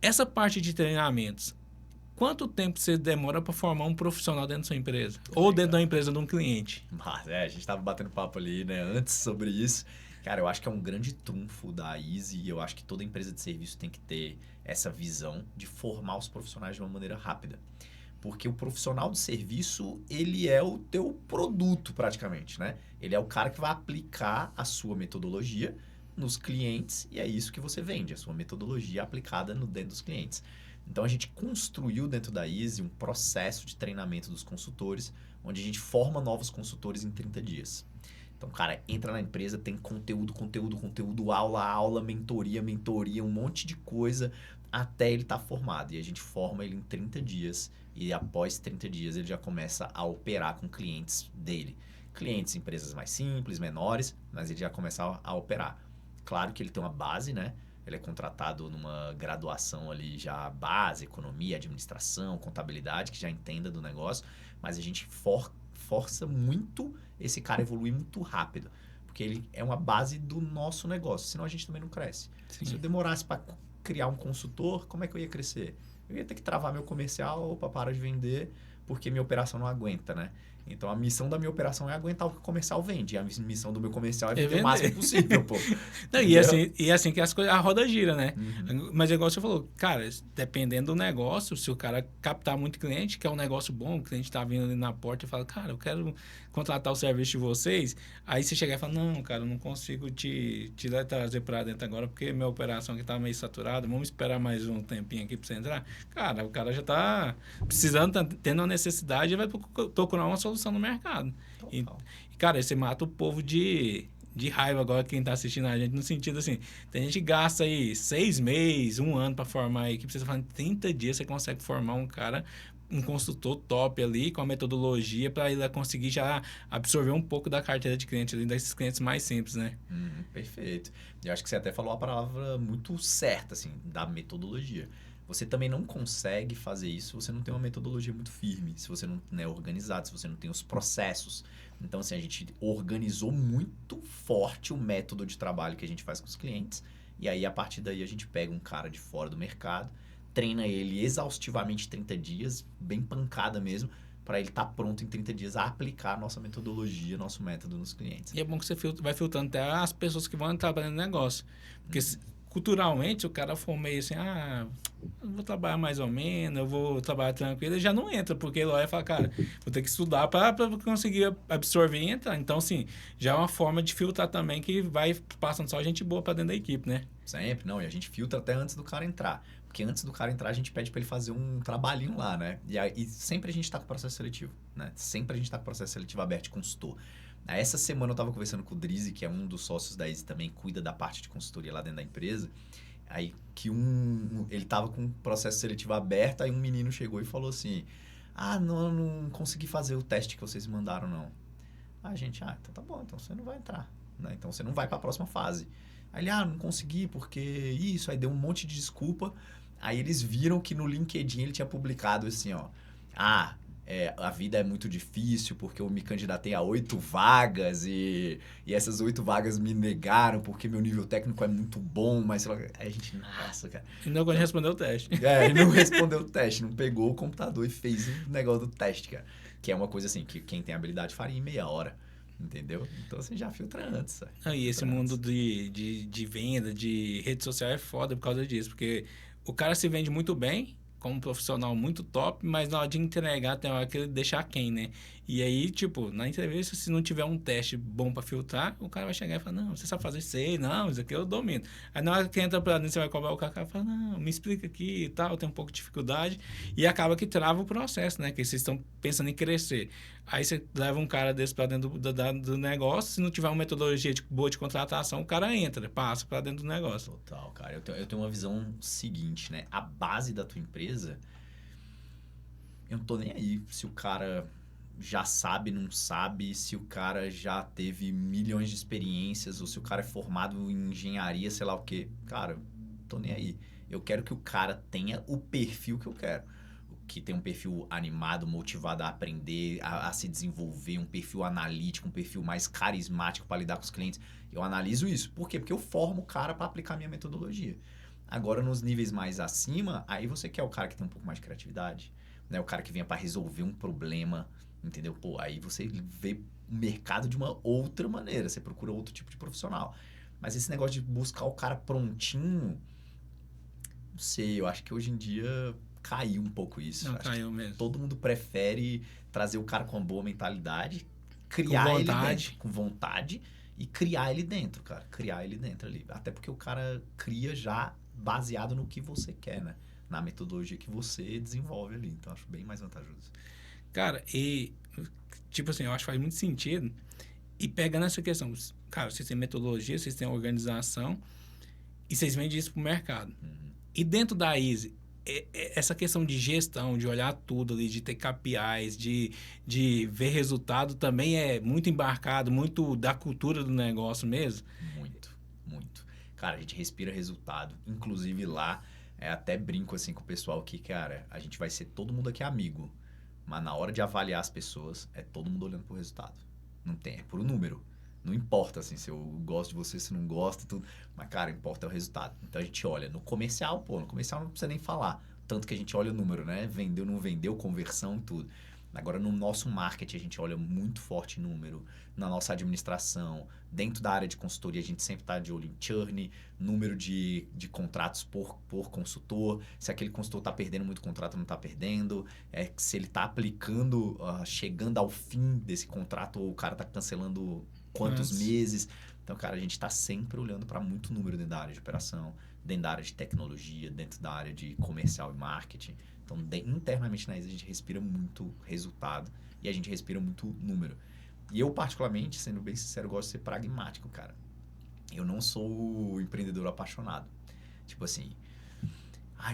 Essa parte de treinamentos, quanto tempo você demora para formar um profissional dentro da sua empresa? Ou dentro da empresa de um cliente? Mas, a gente estava batendo papo ali, né, antes sobre isso. Cara, eu acho que é um grande trunfo da Easy e eu acho que toda empresa de serviço tem que ter essa visão de formar os profissionais de uma maneira rápida. Porque o profissional de serviço, ele é o teu produto praticamente, né? Ele é o cara que vai aplicar a sua metodologia nos clientes e é isso que você vende, a sua metodologia aplicada dentro dos clientes. Então, a gente construiu dentro da Easy um processo de treinamento dos consultores, onde a gente forma novos consultores em 30 dias. Então, cara, entra na empresa, tem conteúdo, aula, mentoria, um monte de coisa até ele estar formado. E a gente forma ele em 30 dias e após 30 dias ele já começa a operar com clientes dele. Clientes, empresas mais simples, menores, mas ele já começa a operar. Claro que ele tem uma base, né? Ele é contratado numa graduação ali já base, economia, administração, contabilidade, que já entenda do negócio, mas a gente força muito esse cara evoluir muito rápido, porque ele é uma base do nosso negócio, senão a gente também não cresce. Sim. Se eu demorasse para criar um consultor, como é que eu ia crescer? Eu ia ter que travar meu comercial, opa, para de vender, porque minha operação não aguenta, né? Então, a missão da minha operação é aguentar o que o comercial vende. A missão do meu comercial é vender o máximo possível, pô. Não, e assim que a roda gira, né? Uhum. Mas igual você falou, cara, dependendo do negócio, se o cara captar muito cliente, que é um negócio bom, o cliente tá vindo ali na porta e fala, cara, eu quero contratar o serviço de vocês. Aí você chega e fala, não, cara, eu não consigo te trazer para dentro agora, porque minha operação aqui tá meio saturada, vamos esperar mais um tempinho aqui para você entrar. Cara, o cara já tá precisando, tá tendo uma necessidade e vai procurar uma solução no mercado. E, cara, você mata o povo de raiva agora, quem tá assistindo a gente, no sentido assim, tem gente que gasta aí 6 meses, 1 ano para formar a equipe, você tá falando, em 30 dias você consegue formar um cara, um consultor top ali, com a metodologia para ele conseguir já absorver um pouco da carteira de clientes ali, desses clientes mais simples, né? Perfeito. Eu acho que você até falou a palavra muito certa, assim, da metodologia. Você também não consegue fazer isso se você não tem uma metodologia muito firme, se você não é organizado, se você não tem os processos. Então, assim, a gente organizou muito forte o método de trabalho que a gente faz com os clientes. E aí, a partir daí, a gente pega um cara de fora do mercado, treina ele exaustivamente 30 dias, bem pancada mesmo, para ele estar pronto em 30 dias a aplicar a nossa metodologia, nosso método nos clientes. E é bom que você vai filtrando até as pessoas que vão trabalhando no negócio. Porque culturalmente, o cara for meio assim, eu vou trabalhar mais ou menos, eu vou trabalhar tranquilo, ele já não entra, porque ele olha e fala, cara, vou ter que estudar para conseguir absorver e entrar. Então, assim, já é uma forma de filtrar também que vai passando só gente boa para dentro da equipe, né? Sempre, não, e a gente filtra até antes do cara entrar. Porque antes do cara entrar, a gente pede para ele fazer um trabalhinho lá, né? E sempre a gente está com o processo seletivo, né? Sempre a gente está com o processo seletivo aberto de consultor. Essa semana eu estava conversando com o Drizzy, que é um dos sócios da Easy também, cuida da parte de consultoria lá dentro da empresa. Aí que ele estava com o processo seletivo aberto, aí um menino chegou e falou assim, não consegui fazer o teste que vocês mandaram, não. A gente, então tá bom, então você não vai entrar, né? Então você não vai para a próxima fase. Aí ele, não consegui porque isso, aí deu um monte de desculpa. Aí eles viram que no LinkedIn ele tinha publicado assim, a vida é muito difícil porque eu me candidatei a 8 vagas e essas 8 vagas me negaram porque meu nível técnico é muito bom, mas aí a gente, nossa, cara. E não quando respondeu o teste. Ele não respondeu o teste, não pegou o computador e fez o negócio do teste, cara. Que é uma coisa assim, que quem tem habilidade faria em meia hora, entendeu? Então você já filtra antes, sabe? E esse mundo de venda, de rede social é foda por causa disso, porque o cara se vende muito bem, como um profissional muito top, mas na hora de entregar tem hora que ele deixa aquém, né? E aí, tipo, na entrevista, se não tiver um teste bom pra filtrar, o cara vai chegar e falar, não, você sabe fazer isso aí, não, isso aqui eu domino. Aí na hora que entra pra dentro, você vai cobrar o cara fala, não, me explica aqui e tal, eu tenho um pouco de dificuldade. E acaba que trava o processo, né? Que vocês estão pensando em crescer. Aí você leva um cara desse pra dentro do negócio, se não tiver uma metodologia boa de contratação, o cara entra, passa pra dentro do negócio. Total, cara. Eu tenho uma visão seguinte, né? A base da tua empresa, eu não tô nem aí se o cara já sabe, não sabe, se o cara já teve milhões de experiências ou se o cara é formado em engenharia, sei lá o quê. Cara, tô nem aí. Eu quero que o cara tenha o perfil que eu quero. Que tem um perfil animado, motivado a aprender, a se desenvolver, um perfil analítico, um perfil mais carismático para lidar com os clientes. Eu analiso isso. Por quê? Porque eu formo o cara para aplicar a minha metodologia. Agora, nos níveis mais acima, aí você quer o cara que tem um pouco mais de criatividade, né? O cara que venha para resolver um problema, entendeu? Pô, aí você vê o mercado de uma outra maneira, você procura outro tipo de profissional. Mas esse negócio de buscar o cara prontinho, não sei, eu acho que hoje em dia caiu um pouco isso. Não, acho caiu mesmo. Todo mundo prefere trazer o cara com uma boa mentalidade, criar ele dentro, com vontade, e criar ele dentro, cara. Criar ele dentro ali. Até porque o cara cria já baseado no que você quer, né? Na metodologia que você desenvolve ali. Então, acho bem mais vantajoso. Cara, e tipo assim, eu acho que faz muito sentido. E pegando essa questão, cara, vocês têm metodologia, vocês têm organização e vocês vendem isso pro mercado. E dentro da Easy, essa questão de gestão, de olhar tudo ali, de ter KPIs, de ver resultado, também é muito embarcado, muito da cultura do negócio mesmo? Muito, muito. Cara, a gente respira resultado. Inclusive lá, até brinco assim com o pessoal que, cara, a gente vai ser todo mundo aqui amigo. Mas na hora de avaliar as pessoas, é todo mundo olhando pro resultado. Não tem, é por número. Não importa, assim, se eu gosto de você, se não gosto, tudo. Mas, cara, importa o resultado. Então, a gente olha no comercial, no comercial não precisa nem falar. Tanto que a gente olha o número, né? Vendeu, não vendeu, conversão, tudo. Agora, no nosso marketing, a gente olha muito forte número. Na nossa administração, dentro da área de consultoria, a gente sempre está de olho em churn, número de contratos por consultor. Se aquele consultor está perdendo muito contrato, não está perdendo. Se ele está aplicando, chegando ao fim desse contrato, ou o cara está cancelando quantos meses. Então, cara, a gente está sempre olhando para muito número dentro da área de operação, dentro da área de tecnologia, dentro da área de comercial e marketing. Então, internamente na ISA, a gente respira muito resultado e a gente respira muito número. E eu, particularmente, sendo bem sincero, gosto de ser pragmático, cara. Eu não sou o empreendedor apaixonado. Tipo assim,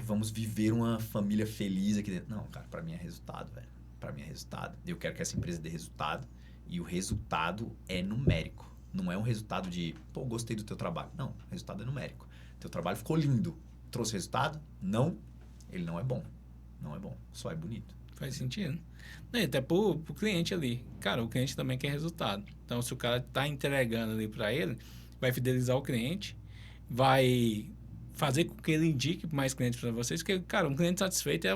vamos viver uma família feliz aqui dentro. Não, cara, para mim é resultado, velho. Para mim é resultado. Eu quero que essa empresa dê resultado. E o resultado é numérico. Não é um resultado de, gostei do teu trabalho. Não, o resultado é numérico. Teu trabalho ficou lindo. Trouxe resultado? Não. Ele não é bom. Não é bom. Só é bonito. Faz sentido. E até pro cliente ali. Cara, o cliente também quer resultado. Então, se o cara tá entregando ali para ele, vai fidelizar o cliente, vai fazer com que ele indique mais clientes para vocês, porque, cara, um cliente satisfeito,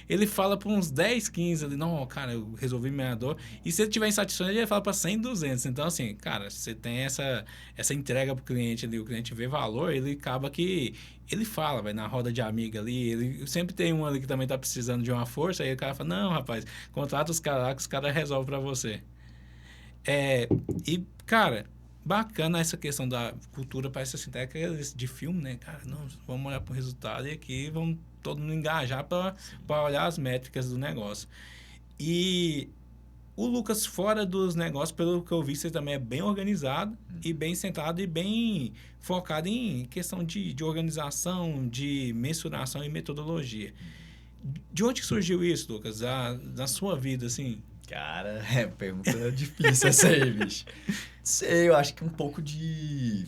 ele fala para uns 10, 15 ali, não, cara, eu resolvi minha dor. E se ele tiver insatisfeito, ele vai falar para 100, 200. Então, assim, cara, você tem essa entrega pro cliente ali, o cliente vê valor, ele acaba que ele fala, vai na roda de amiga ali, ele sempre tem um ali que também tá precisando de uma força, aí o cara fala, não, rapaz, contrata os caras lá que os caras resolvem para você. E, cara, bacana essa questão da cultura, parece assim, até de filme, né, cara? Não, vamos olhar para o resultado e aqui vamos todo mundo engajar para olhar as métricas do negócio. E o Lucas, fora dos negócios, pelo que eu vi, você também é bem organizado e bem centrado e bem focado em questão de organização, de mensuração e metodologia. De onde surgiu isso, Lucas? Da sua vida, assim? Cara, pergunta difícil essa aí, bicho. Sei, eu acho que um pouco de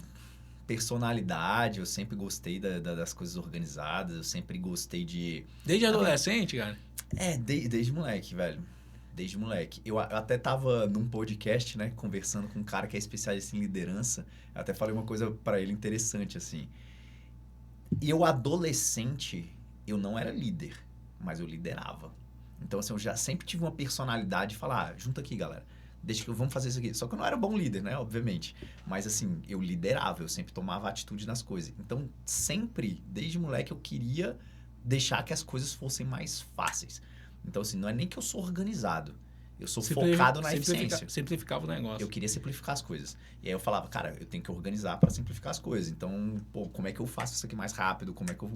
personalidade, eu sempre gostei das coisas organizadas, eu sempre gostei de... Desde adolescente, cara? Desde moleque, velho. Desde moleque. Eu até tava num podcast, né, conversando com um cara que é especialista em liderança. Eu até falei uma coisa pra ele interessante, assim. Eu, adolescente, eu não era líder, mas eu liderava. Então, assim, eu já sempre tive uma personalidade de falar, junta aqui, galera. Deixa que vamos fazer isso aqui. Só que eu não era bom líder, né? Obviamente. Mas, assim, eu liderava, eu sempre tomava atitude nas coisas. Então, sempre, desde moleque, eu queria deixar que as coisas fossem mais fáceis. Então, assim, não é nem que eu sou organizado. Eu sou focado na eficiência. Simplificava o negócio. Eu queria simplificar as coisas. E aí eu falava, cara, eu tenho que organizar para simplificar as coisas. Então, pô, como é que eu faço isso aqui mais rápido? Como é que eu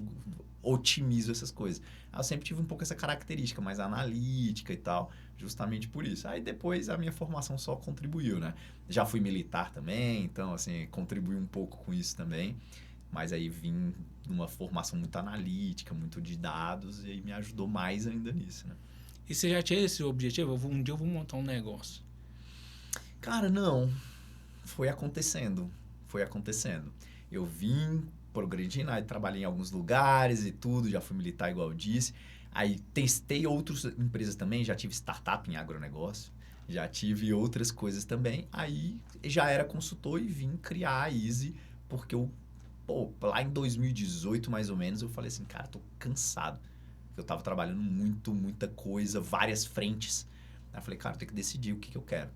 otimizo essas coisas? Eu sempre tive um pouco essa característica mais analítica e tal, justamente por isso. Aí depois a minha formação só contribuiu, né? Já fui militar também, então, assim, contribuí um pouco com isso também. Mas aí vim numa formação muito analítica, muito de dados, e aí me ajudou mais ainda nisso, né? E você já tinha esse objetivo? Um dia eu vou montar um negócio. Cara, não. Foi acontecendo. Eu vim progredindo, aí trabalhei em alguns lugares e tudo, já fui militar, igual eu disse. Aí testei outras empresas também, já tive startup em agronegócio, já tive outras coisas também. Aí já era consultor e vim criar a Easy, porque eu, lá em 2018, mais ou menos, eu falei assim, cara, tô cansado. Eu tava trabalhando muita coisa, várias frentes. Aí eu falei, cara, eu tenho que decidir o que eu quero.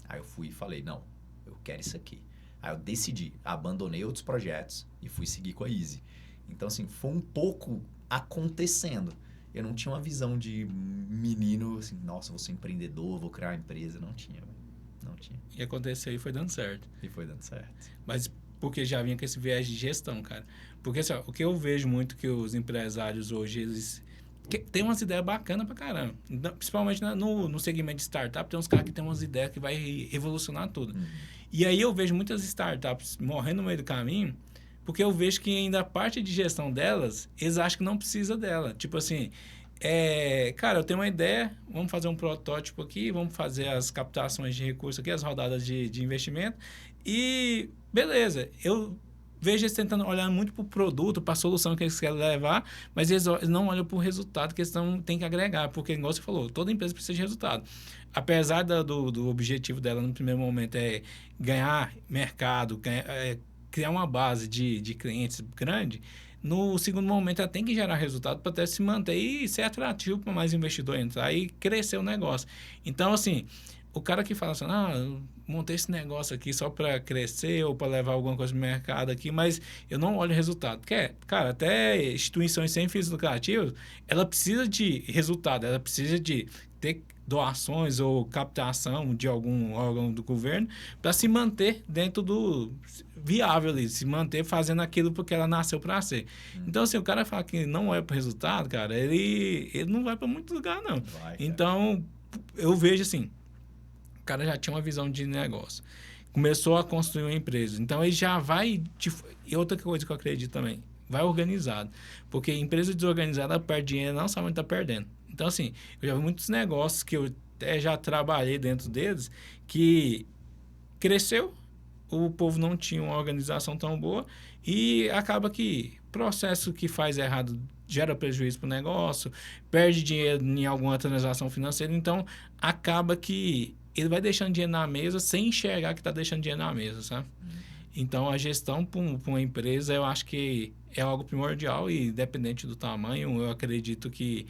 Aí eu fui e falei, não, eu quero isso aqui. Aí eu decidi, abandonei outros projetos e fui seguir com a Easy. Então, assim, foi um pouco acontecendo. Eu não tinha uma visão de menino, assim, nossa, vou ser empreendedor, vou criar uma empresa. Não tinha. E aconteceu e foi dando certo. Mas porque já vinha com esse viés de gestão, cara. Porque assim, ó, o que eu vejo muito que os empresários hoje, eles tem umas ideias bacanas pra caramba. Principalmente no segmento de startup, tem uns caras que tem umas ideias que vai revolucionar tudo. E aí eu vejo muitas startups morrendo no meio do caminho, porque eu vejo que ainda a parte de gestão delas, eles acham que não precisa dela. Tipo assim, cara, eu tenho uma ideia, vamos fazer um protótipo aqui, vamos fazer as captações de recursos aqui, as rodadas de investimento, e beleza, eu vejo eles tentando olhar muito para o produto, para a solução que eles querem levar, mas eles não olham para o resultado que eles têm que agregar, porque, igual você falou, toda empresa precisa de resultado. Apesar do objetivo dela, no primeiro momento, é ganhar mercado, criar uma base de clientes grande, no segundo momento, ela tem que gerar resultado para até se manter e ser atrativo para mais investidor entrar e crescer o negócio. Então, assim, o cara que fala assim, montei esse negócio aqui só para crescer ou para levar alguma coisa no mercado aqui, mas eu não olho o resultado. Porque, cara, até instituições sem fins lucrativos, ela precisa de resultado, ela precisa de ter doações ou captação de algum órgão do governo para se manter dentro do viável ali, se manter fazendo aquilo porque ela nasceu para ser. Então, assim, o cara fala que não é para resultado, cara, ele não vai para muito lugar, não. Então, eu vejo assim, o cara já tinha uma visão de negócio. Começou a construir uma empresa. Então, ele já vai... E outra coisa que eu acredito também, vai organizado. Porque empresa desorganizada perde dinheiro, não somente está perdendo. Então, assim, eu já vi muitos negócios que eu até já trabalhei dentro deles, que cresceu, o povo não tinha uma organização tão boa e acaba que processo que faz errado gera prejuízo para o negócio, perde dinheiro em alguma transação financeira, então acaba que ele vai deixando dinheiro na mesa sem enxergar que está deixando dinheiro na mesa, sabe? Então, a gestão para uma empresa, eu acho que é algo primordial e, independente do tamanho, eu acredito que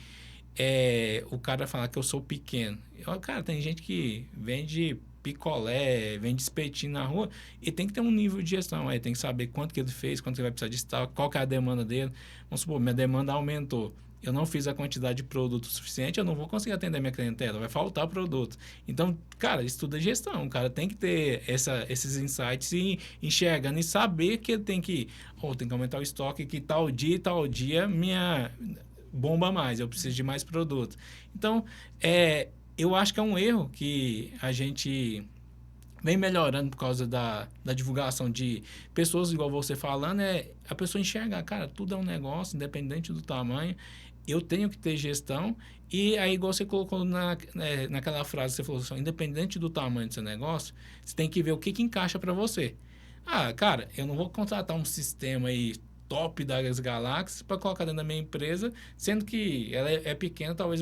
o cara falar que eu sou pequeno. Cara, tem gente que vende picolé, vende espetinho na rua e tem que ter um nível de gestão. Aí tem que saber quanto que ele fez, quanto ele vai precisar de estoque, qual que é a demanda dele. Vamos supor, minha demanda aumentou. Eu não fiz a quantidade de produto suficiente, eu não vou conseguir atender minha clientela, vai faltar produto. Então, cara, isso tudo é gestão. O cara tem que ter esses insights e enxergando e saber que ele tem que... tem que aumentar o estoque, que tal dia minha bomba mais, eu preciso de mais produto. Então, eu acho que é um erro que a gente vem melhorando por causa da divulgação de pessoas, igual você falando, a pessoa enxergar, cara, tudo é um negócio, independente do tamanho, eu tenho que ter gestão, e aí, igual você colocou naquela frase, você falou assim, independente do tamanho do seu negócio, você tem que ver o que encaixa para você. Cara, eu não vou contratar um sistema aí top das galáxias para colocar dentro da minha empresa, sendo que ela é pequena, talvez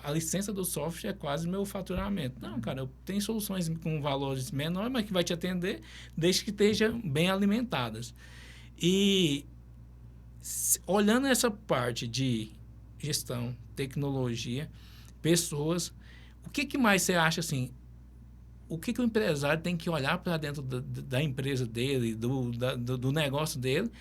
a licença do software é quase meu faturamento. Não, cara, eu tenho soluções com valores menores, mas que vai te atender, desde que estejam bem alimentadas. E olhando essa parte de gestão, tecnologia, pessoas, o que mais você acha assim? O que o empresário tem que olhar para dentro da empresa dele, do negócio dele,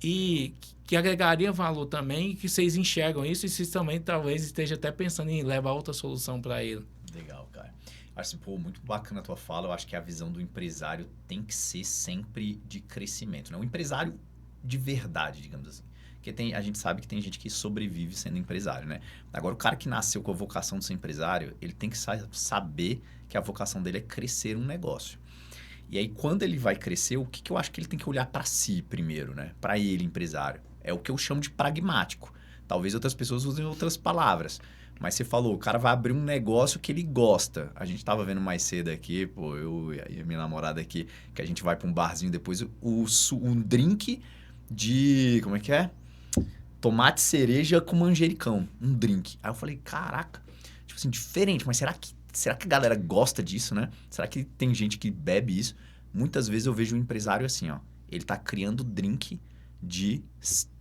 e que agregaria valor também, que vocês enxergam isso e vocês também talvez esteja até pensando em levar outra solução para ele? Legal, cara. Acho assim, muito bacana a tua fala. Eu acho que a visão do empresário tem que ser sempre de crescimento, né? Um empresário de verdade, digamos assim. Porque a gente sabe que tem gente que sobrevive sendo empresário, né? Agora, o cara que nasceu com a vocação de ser empresário, ele tem que saber que a vocação dele é crescer um negócio. E aí, quando ele vai crescer, o que eu acho que ele tem que olhar para si primeiro, né? Para ele, empresário. É o que eu chamo de pragmático. Talvez outras pessoas usem outras palavras. Mas você falou, o cara vai abrir um negócio que ele gosta. A gente tava vendo mais cedo aqui, pô, eu e a minha namorada aqui, que a gente vai para um barzinho depois, um drink de... Como é que é? Tomate cereja com manjericão. Um drink. Aí eu falei, caraca, tipo assim, diferente, mas será que a galera gosta disso, né? Será que tem gente que bebe isso? Muitas vezes eu vejo um empresário assim, ó. Ele tá criando drink de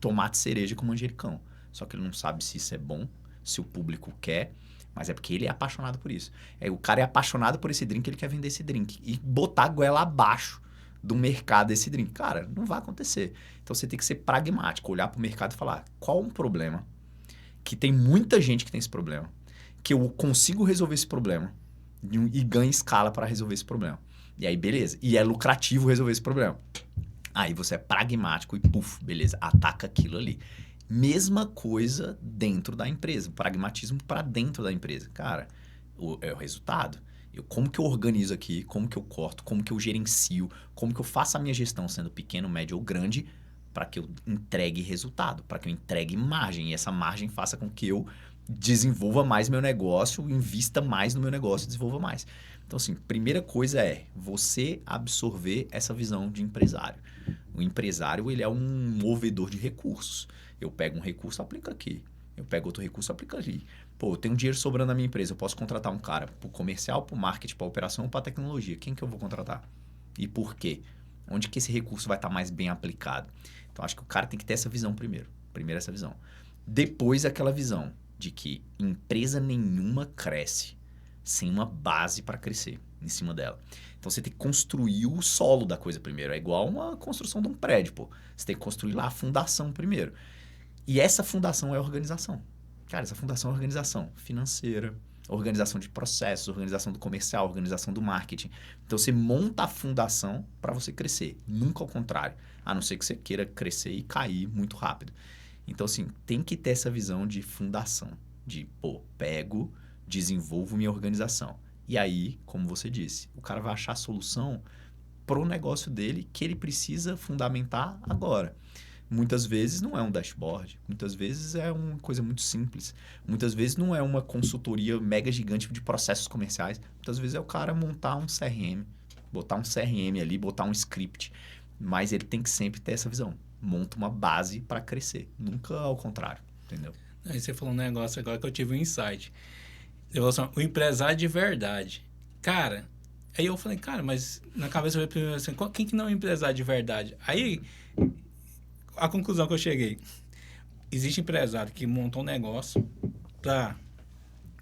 tomate cereja com manjericão. Só que ele não sabe se isso é bom, se o público quer, mas é porque ele é apaixonado por isso. O cara é apaixonado por esse drink, ele quer vender esse drink. E botar a goela abaixo do mercado desse drink. Cara, não vai acontecer. Então você tem que ser pragmático, olhar pro mercado e falar, qual um problema? Que tem muita gente que tem esse problema. Que eu consigo resolver esse problema e ganho escala para resolver esse problema. E aí, beleza. E é lucrativo resolver esse problema. Aí você é pragmático e, beleza, ataca aquilo ali. Mesma coisa dentro da empresa. Pragmatismo para dentro da empresa. Cara, é o resultado. Como que eu organizo aqui, como que eu corto, como que eu gerencio, como que eu faço a minha gestão sendo pequeno, médio ou grande para que eu entregue resultado, para que eu entregue margem. E essa margem faça com que eu desenvolva mais meu negócio, invista mais no meu negócio, desenvolva mais. Então, assim, primeira coisa é você absorver essa visão de empresário. O empresário, ele é um movedor de recursos. Eu pego um recurso, aplico aqui. Eu pego outro recurso, aplico ali. Pô, eu tenho dinheiro sobrando na minha empresa, eu posso contratar um cara para o comercial, para o marketing, para a operação ou para a tecnologia. Quem que eu vou contratar? E por quê? Onde que esse recurso vai estar mais bem aplicado? Então, acho que o cara tem que ter essa visão primeiro. Primeiro essa visão. Depois aquela visão de que empresa nenhuma cresce sem uma base para crescer em cima dela. Então, você tem que construir o solo da coisa primeiro. É igual uma construção de um prédio, pô. Você tem que construir lá a fundação primeiro. E essa fundação é a organização. Cara, essa fundação é a organização financeira, organização de processos, organização do comercial, organização do marketing. Então, você monta a fundação para você crescer. Nunca ao contrário. A não ser que você queira crescer e cair muito rápido. Então, assim, tem que ter essa visão de fundação. De, pego, desenvolvo minha organização. E aí, como você disse, o cara vai achar a solução pro negócio dele que ele precisa fundamentar agora. Muitas vezes não é um dashboard, muitas vezes é uma coisa muito simples, muitas vezes não é uma consultoria mega gigante de processos comerciais, muitas vezes é o cara montar um CRM, botar um CRM ali, botar um script, mas ele tem que sempre ter essa visão, monta uma base para crescer, nunca ao contrário, entendeu? Aí você falou um negócio agora que eu tive um insight. Você falou assim, o empresário de verdade. Cara, aí eu falei, cara, mas na cabeça eu falei primeiro assim, quem que não é empresário de verdade? Aí a conclusão que eu cheguei, existe empresário que montou um negócio para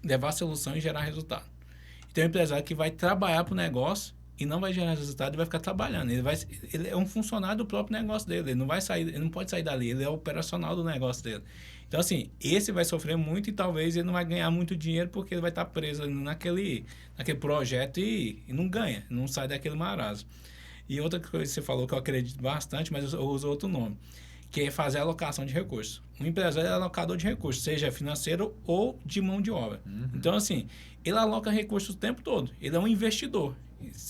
levar a solução e gerar resultado. E tem um empresário que vai trabalhar para o negócio e não vai gerar resultado e vai ficar trabalhando. Ele é um funcionário do próprio negócio dele. Ele não vai sair, ele não pode sair dali. Ele é operacional do negócio dele. Então, assim, esse vai sofrer muito e talvez ele não vai ganhar muito dinheiro porque ele vai estar preso naquele projeto e não ganha, não sai daquele marasmo. E outra coisa que você falou que eu acredito bastante, mas eu uso outro nome, que é fazer a alocação de recursos. Um empresário é alocador de recursos, seja financeiro ou de mão de obra. Uhum. Então, assim, ele aloca recursos o tempo todo. Ele é um investidor.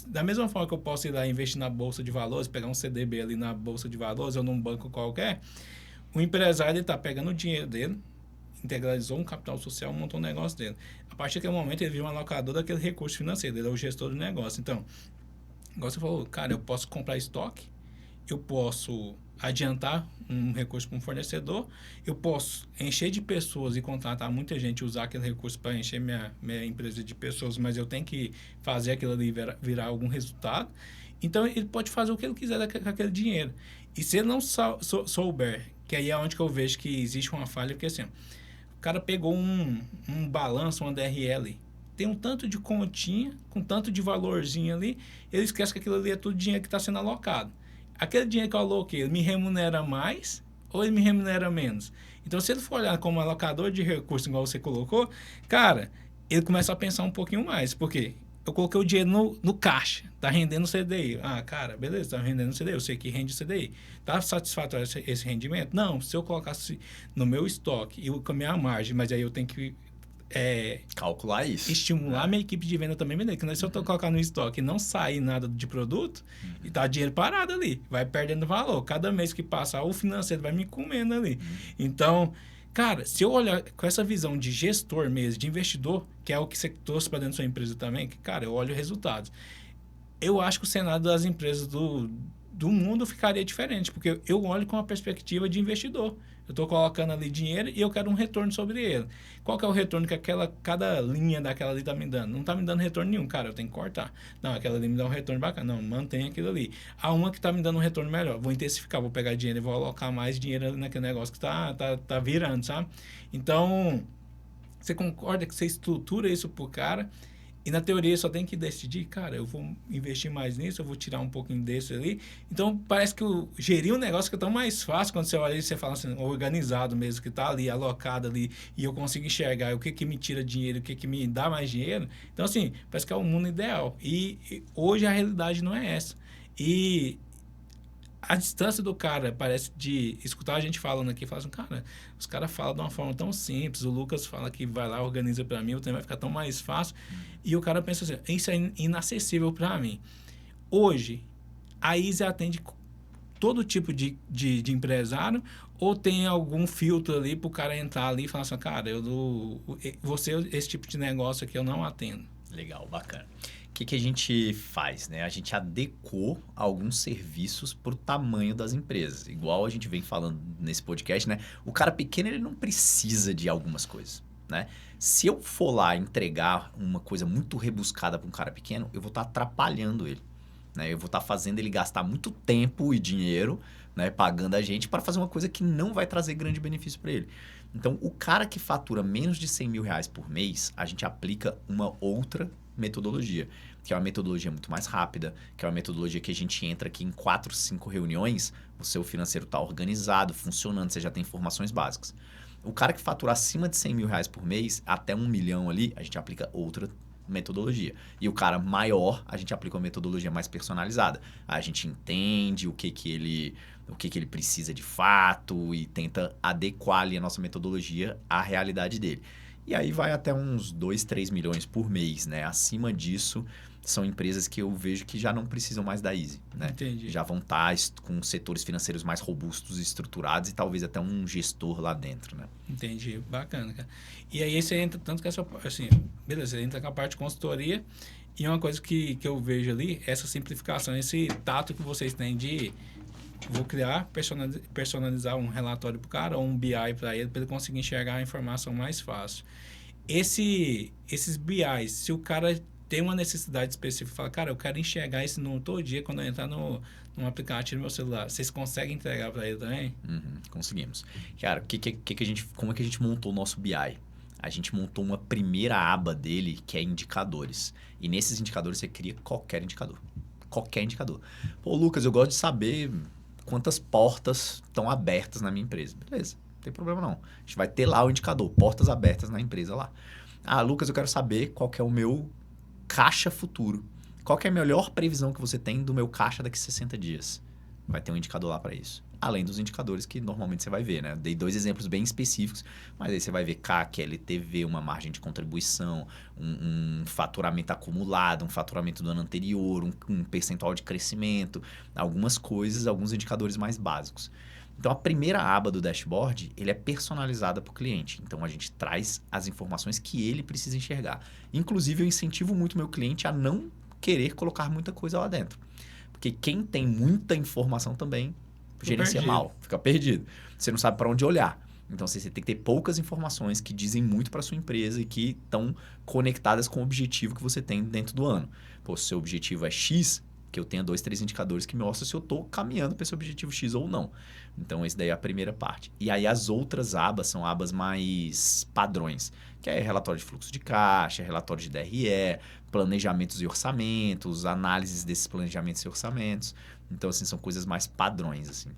Da mesma forma que eu posso ir lá investir na Bolsa de Valores, pegar um CDB ali na Bolsa de Valores ou num banco qualquer, o empresário está pegando o dinheiro dele, integralizou um capital social, montou um negócio dele. A partir daquele momento, ele vira um alocador daquele recurso financeiro. Ele é o gestor do negócio. Então, igual você falou, cara, eu posso comprar estoque, eu posso adiantar um recurso para um fornecedor, eu posso encher de pessoas e contratar muita gente, usar aquele recurso para encher minha empresa de pessoas, mas eu tenho que fazer aquilo ali virar algum resultado. Então, ele pode fazer o que ele quiser com aquele dinheiro. E se ele não souber, que aí é onde que eu vejo que existe uma falha, porque assim, o cara pegou um balanço, uma DRL, tem um tanto de continha, com tanto de valorzinho ali, ele esquece que aquilo ali é tudo dinheiro que está sendo alocado. Aquele dinheiro que eu aloquei, ele me remunera mais ou ele me remunera menos? Então, se ele for olhar como alocador de recursos, igual você colocou, cara, ele começa a pensar um pouquinho mais. Por quê? Eu coloquei o dinheiro no caixa, tá rendendo CDI. Ah, cara, beleza, tá rendendo CDI, eu sei que rende CDI. Tá satisfatório esse rendimento? Não, se eu colocasse no meu estoque e com a minha margem, mas aí eu tenho que calcular isso. Estimular minha equipe de venda também, que não é se eu tô colocando no estoque e não sair nada de produto, e tá dinheiro parado ali, vai perdendo valor. Cada mês que passa, o financeiro vai me comendo ali. Então, cara, se eu olhar com essa visão de gestor mesmo, de investidor, que é o que você trouxe para dentro da sua empresa também, que, cara, eu olho resultados. Eu acho que o cenário das empresas do mundo ficaria diferente, porque eu olho com a perspectiva de investidor. Eu estou colocando ali dinheiro e eu quero um retorno sobre ele. Qual que é o retorno que cada linha daquela ali está me dando? Não está me dando retorno nenhum, cara, eu tenho que cortar. Não, aquela ali me dá um retorno bacana. Não, mantém aquilo ali. Há uma que está me dando um retorno melhor. Vou intensificar, vou pegar dinheiro e vou alocar mais dinheiro naquele negócio que tá virando, sabe? Então, você concorda que você estrutura isso pro cara e na teoria só tem que decidir, cara, eu vou investir mais nisso, eu vou tirar um pouquinho desse ali. Então, parece que gerir um negócio que é tão mais fácil quando você olha e você fala assim, organizado mesmo, que está ali, alocado ali, e eu consigo enxergar o que me tira dinheiro, o que me dá mais dinheiro. Então, assim, parece que é o mundo ideal. E hoje a realidade não é essa. E a distância do cara, parece de escutar a gente falando aqui, fala assim, cara, os caras falam de uma forma tão simples, o Lucas fala que vai lá, organiza para mim, o tempo vai ficar tão mais fácil, e o cara pensa assim, isso é inacessível para mim. Hoje, a Easy atende todo tipo de empresário, ou tem algum filtro ali para o cara entrar ali e falar assim, cara, esse tipo de negócio aqui eu não atendo. Legal, bacana. O que a gente faz, né? A gente adequou alguns serviços para o tamanho das empresas. Igual a gente vem falando nesse podcast, né? O cara pequeno, ele não precisa de algumas coisas, né? Se eu for lá entregar uma coisa muito rebuscada para um cara pequeno, eu vou estar atrapalhando ele, né? Eu vou estar fazendo ele gastar muito tempo e dinheiro, né? Pagando a gente para fazer uma coisa que não vai trazer grande benefício para ele. Então, o cara que fatura menos de 100 mil reais por mês, a gente aplica uma outra metodologia, que é uma metodologia muito mais rápida, que é uma metodologia que a gente entra aqui em 4, 5 reuniões, o seu financeiro está organizado, funcionando, você já tem informações básicas. O cara que fatura acima de 100 mil reais por mês, até 1 milhão ali, a gente aplica outra metodologia. E o cara maior, a gente aplica uma metodologia mais personalizada. A gente entende o que ele precisa de fato e tenta adequar ali a nossa metodologia à realidade dele. E aí vai até uns 2, 3 milhões por mês, né? Acima disso, são empresas que eu vejo que já não precisam mais da Easy, né? Entendi. Já vão estar com setores financeiros mais robustos e estruturados e talvez até um gestor lá dentro, né? Entendi, bacana, cara. E aí você entra, tanto que essa, assim, beleza, você entra com a parte de consultoria e uma coisa que eu vejo ali, essa simplificação, esse tato que vocês têm de vou criar, personalizar um relatório para o cara ou um BI para ele conseguir enxergar a informação mais fácil. Esses BIs, se o cara tem uma necessidade específica, fala, cara, eu quero enxergar esse número todo dia quando eu entrar num aplicativo no meu celular. Vocês conseguem entregar para ele também? Conseguimos. Cara, como é que a gente montou o nosso BI? A gente montou uma primeira aba dele, que é indicadores. E nesses indicadores você cria qualquer indicador. Qualquer indicador. Pô, Lucas, eu gosto de saber quantas portas estão abertas na minha empresa. Beleza, não tem problema não. A gente vai ter lá o indicador, portas abertas na empresa lá. Ah, Lucas, eu quero saber qual que é o meu caixa futuro. Qual que é a melhor previsão que você tem do meu caixa daqui a 60 dias? Vai ter um indicador lá para isso. Além dos indicadores que normalmente você vai ver, né? Dei 2 exemplos bem específicos, mas aí você vai ver CAC, LTV, uma margem de contribuição, um faturamento acumulado, um faturamento do ano anterior, um percentual de crescimento, algumas coisas, alguns indicadores mais básicos. Então, a primeira aba do dashboard, ele é personalizada para o cliente. Então, a gente traz as informações que ele precisa enxergar. Inclusive, eu incentivo muito meu cliente a não querer colocar muita coisa lá dentro. Porque quem tem muita informação também gerencia mal, fica perdido. Você não sabe para onde olhar. Então, você tem que ter poucas informações que dizem muito para sua empresa e que estão conectadas com o objetivo que você tem dentro do ano. Pô, se o seu objetivo é X, que eu tenha 2, 3 indicadores que me mostram se eu estou caminhando para esse objetivo X ou não. Então, esse daí é a primeira parte. E aí, as outras abas são abas mais padrões, que é relatório de fluxo de caixa, relatório de DRE, planejamentos e orçamentos, análises desses planejamentos e orçamentos. Então, assim, são coisas mais padrões, assim.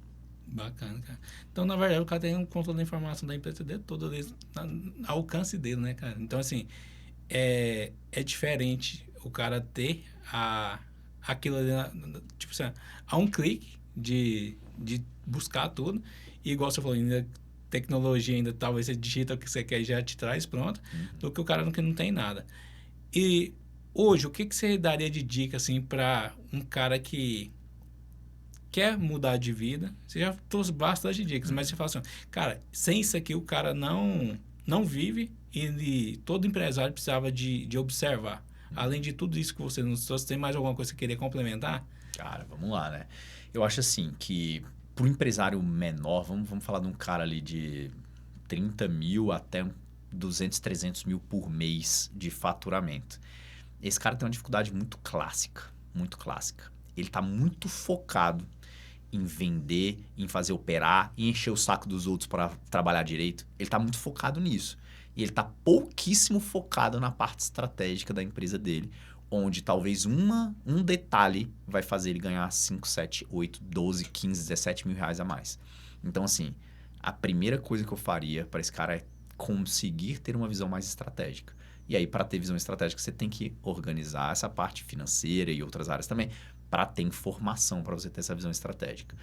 Bacana, cara. Então, na verdade, o cara tem um controle da informação da empresa dele toda ali, ao alcance dele, né, cara? Então, assim, é diferente o cara ter aquilo ali, tipo assim, a um clique de buscar tudo. E igual você falou, ainda tecnologia ainda, talvez você digita o que você quer e já te traz pronto, do que o cara que não tem nada. E hoje, o que você daria de dica, assim, para um cara que quer mudar de vida? Você já trouxe bastante dicas, mas você fala assim, cara, sem isso aqui o cara não vive e todo empresário precisava de observar. Além de tudo isso que você nos trouxe, tem mais alguma coisa que você queria complementar? Cara, vamos lá, né? Eu acho assim que para o empresário menor, vamos falar de um cara ali de 30 mil até 200, 300 mil por mês de faturamento. Esse cara tem uma dificuldade muito clássica, muito clássica. Ele está muito focado em vender, em fazer operar, em encher o saco dos outros para trabalhar direito. Ele está muito focado nisso. E ele está pouquíssimo focado na parte estratégica da empresa dele, onde talvez um detalhe vai fazer ele ganhar 5, 7, 8, 12, 15, 17 mil reais a mais. Então, assim, a primeira coisa que eu faria para esse cara é conseguir ter uma visão mais estratégica. E aí, para ter visão estratégica, você tem que organizar essa parte financeira e outras áreas também, para ter informação, para você ter essa visão estratégica.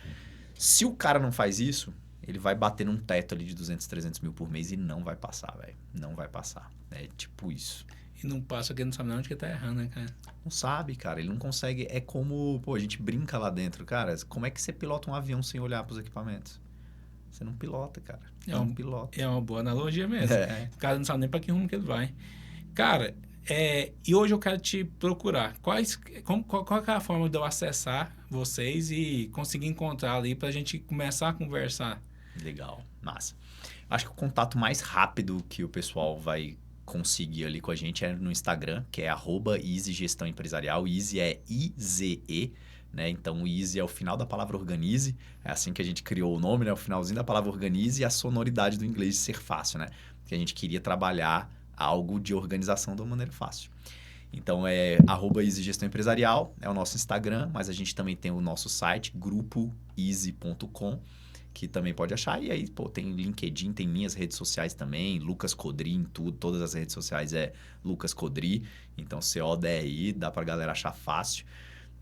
Se o cara não faz isso, ele vai bater num teto ali de 200, 300 mil por mês e não vai passar, velho. Não vai passar. É tipo isso. E não passa porque não sabe nem onde que tá errando, né, cara? Não sabe, cara. Ele não consegue. É como, pô, a gente brinca lá dentro, cara. Como é que você pilota um avião sem olhar para os equipamentos? Você não pilota, cara. Não pilota. É uma boa analogia mesmo. O cara não sabe nem para que rumo que ele vai. Cara, e hoje eu quero te procurar. Qual é a forma de eu acessar vocês e conseguir encontrar ali para a gente começar a conversar? Legal, massa. Acho que o contato mais rápido que o pessoal vai conseguir ali com a gente é no Instagram, que é @Easy Gestão Empresarial. Easy é IZE, né? Então, o Easy é o final da palavra organize. É assim que a gente criou o nome, né? O finalzinho da palavra organize e a sonoridade do inglês de ser fácil, né? Porque a gente queria trabalhar algo de organização de uma maneira fácil. Então, é @Easy Gestão Empresarial, é o nosso Instagram, mas a gente também tem o nosso site, grupoeasy.com, que também pode achar. E aí, pô, tem LinkedIn, tem minhas redes sociais também, Lucas Codri em tudo, todas as redes sociais é Lucas Codri. Então, CODRI, dá pra galera achar fácil.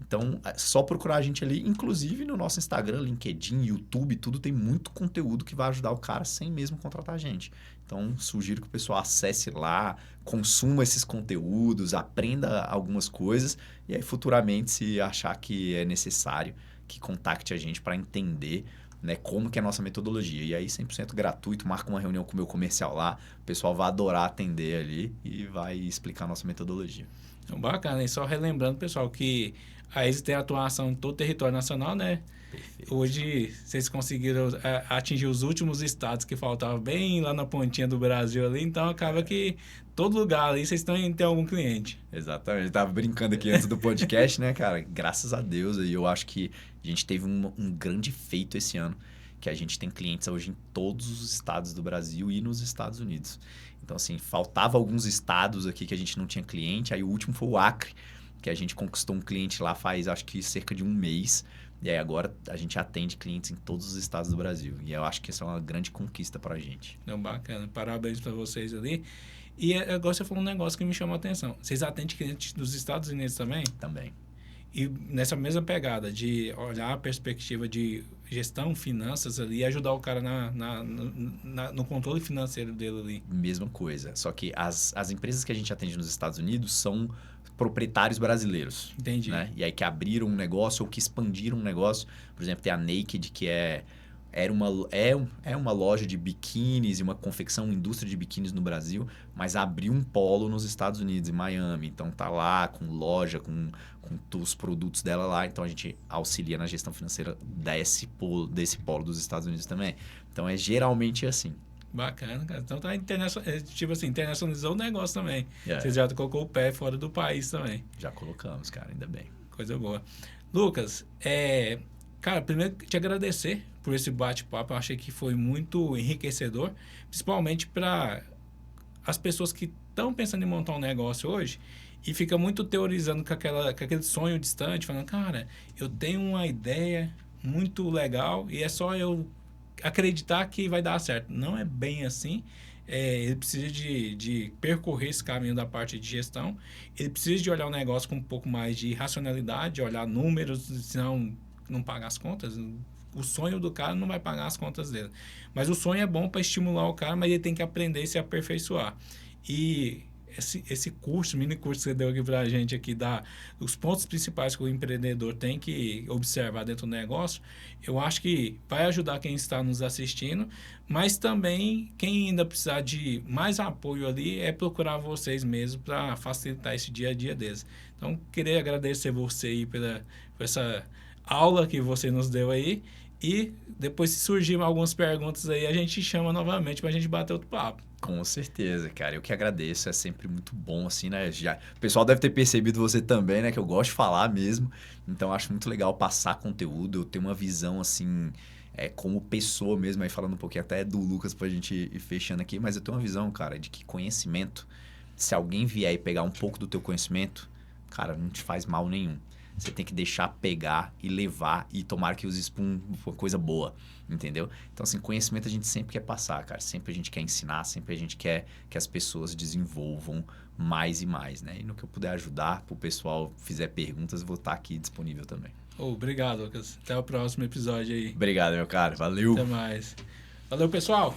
Então, é só procurar a gente ali, inclusive no nosso Instagram, LinkedIn, YouTube, tudo tem muito conteúdo que vai ajudar o cara sem mesmo contratar a gente. Então, sugiro que o pessoal acesse lá, consuma esses conteúdos, aprenda algumas coisas e aí futuramente, se achar que é necessário, que contacte a gente para entender, né, como que é a nossa metodologia. E aí, 100% gratuito, marca uma reunião com o meu comercial lá, o pessoal vai adorar atender ali e vai explicar a nossa metodologia. Então, bacana. E só relembrando, pessoal, que a Easy tem atuação em todo o território nacional, né? Perfeito. Hoje, vocês conseguiram atingir os últimos estados que faltavam bem lá na pontinha do Brasil ali, então acaba que todo lugar ali vocês têm algum cliente. Exatamente. Eu tava brincando aqui antes do podcast, né, cara? Graças a Deus, aí eu acho que a gente teve um grande feito esse ano, que a gente tem clientes hoje em todos os estados do Brasil e nos Estados Unidos. Então, assim, faltava alguns estados aqui que a gente não tinha cliente, aí o último foi o Acre, que a gente conquistou um cliente lá faz, acho que cerca de um mês. E aí agora a gente atende clientes em todos os estados do Brasil. E eu acho que isso é uma grande conquista pra gente. Então, bacana. Parabéns pra vocês ali. E agora você falou um negócio que me chamou a atenção. Vocês atendem clientes dos Estados Unidos também? Também. E nessa mesma pegada de olhar a perspectiva de gestão, finanças ali e ajudar o cara no controle financeiro dele ali. Mesma coisa. Só que as empresas que a gente atende nos Estados Unidos são proprietários brasileiros. Entendi. Né? E aí que abriram um negócio ou que expandiram um negócio. Por exemplo, tem a Naked, que é é uma loja de biquínis e uma confecção, uma indústria de biquínis no Brasil, mas abriu um polo nos Estados Unidos, em Miami. Então tá lá com loja, com os produtos dela lá. Então a gente auxilia na gestão financeira desse polo dos Estados Unidos também. Então é geralmente assim. Bacana, cara. Então tá tipo assim, internacionalizou o negócio também. É. Você já colocou o pé fora do país também. Já colocamos, cara, ainda bem. Coisa boa. Lucas, cara, primeiro te agradecer por esse bate-papo. Eu achei que foi muito enriquecedor, principalmente para as pessoas que estão pensando em montar um negócio hoje e fica muito teorizando com aquele sonho distante, falando, cara, eu tenho uma ideia muito legal e é só eu acreditar que vai dar certo. Não é bem assim. Ele precisa de percorrer esse caminho da parte de gestão. Ele precisa de olhar o negócio com um pouco mais de racionalidade, olhar números, senão não pagar as contas. O sonho do cara não vai pagar as contas dele. Mas o sonho é bom para estimular o cara, mas ele tem que aprender e se aperfeiçoar. E esse curso, mini curso que você deu aqui para a gente aqui, os pontos principais que o empreendedor tem que observar dentro do negócio, eu acho que vai ajudar quem está nos assistindo, mas também quem ainda precisar de mais apoio ali é procurar vocês mesmos para facilitar esse dia a dia deles. Então, queria agradecer você aí por essa aula que você nos deu aí e depois se surgirem algumas perguntas aí, a gente chama novamente para a gente bater outro papo. Com certeza, cara. Eu que agradeço. É sempre muito bom, assim, né? O pessoal deve ter percebido você também, né? Que eu gosto de falar mesmo. Então, acho muito legal passar conteúdo. Eu tenho uma visão, assim, como pessoa mesmo. Aí falando um pouquinho até do Lucas pra gente ir fechando aqui. Mas eu tenho uma visão, cara, de que conhecimento, se alguém vier e pegar um pouco do teu conhecimento, cara, não te faz mal nenhum. Você tem que deixar pegar e levar e tomar que use isso pra uma coisa boa, entendeu? Então, assim, conhecimento a gente sempre quer passar, cara. Sempre a gente quer ensinar, sempre a gente quer que as pessoas desenvolvam mais e mais, né? E no que eu puder ajudar, pro pessoal fizer perguntas, eu vou estar aqui disponível também. Obrigado, Lucas. Até o próximo episódio aí. Obrigado, meu cara. Valeu! Até mais. Valeu, pessoal!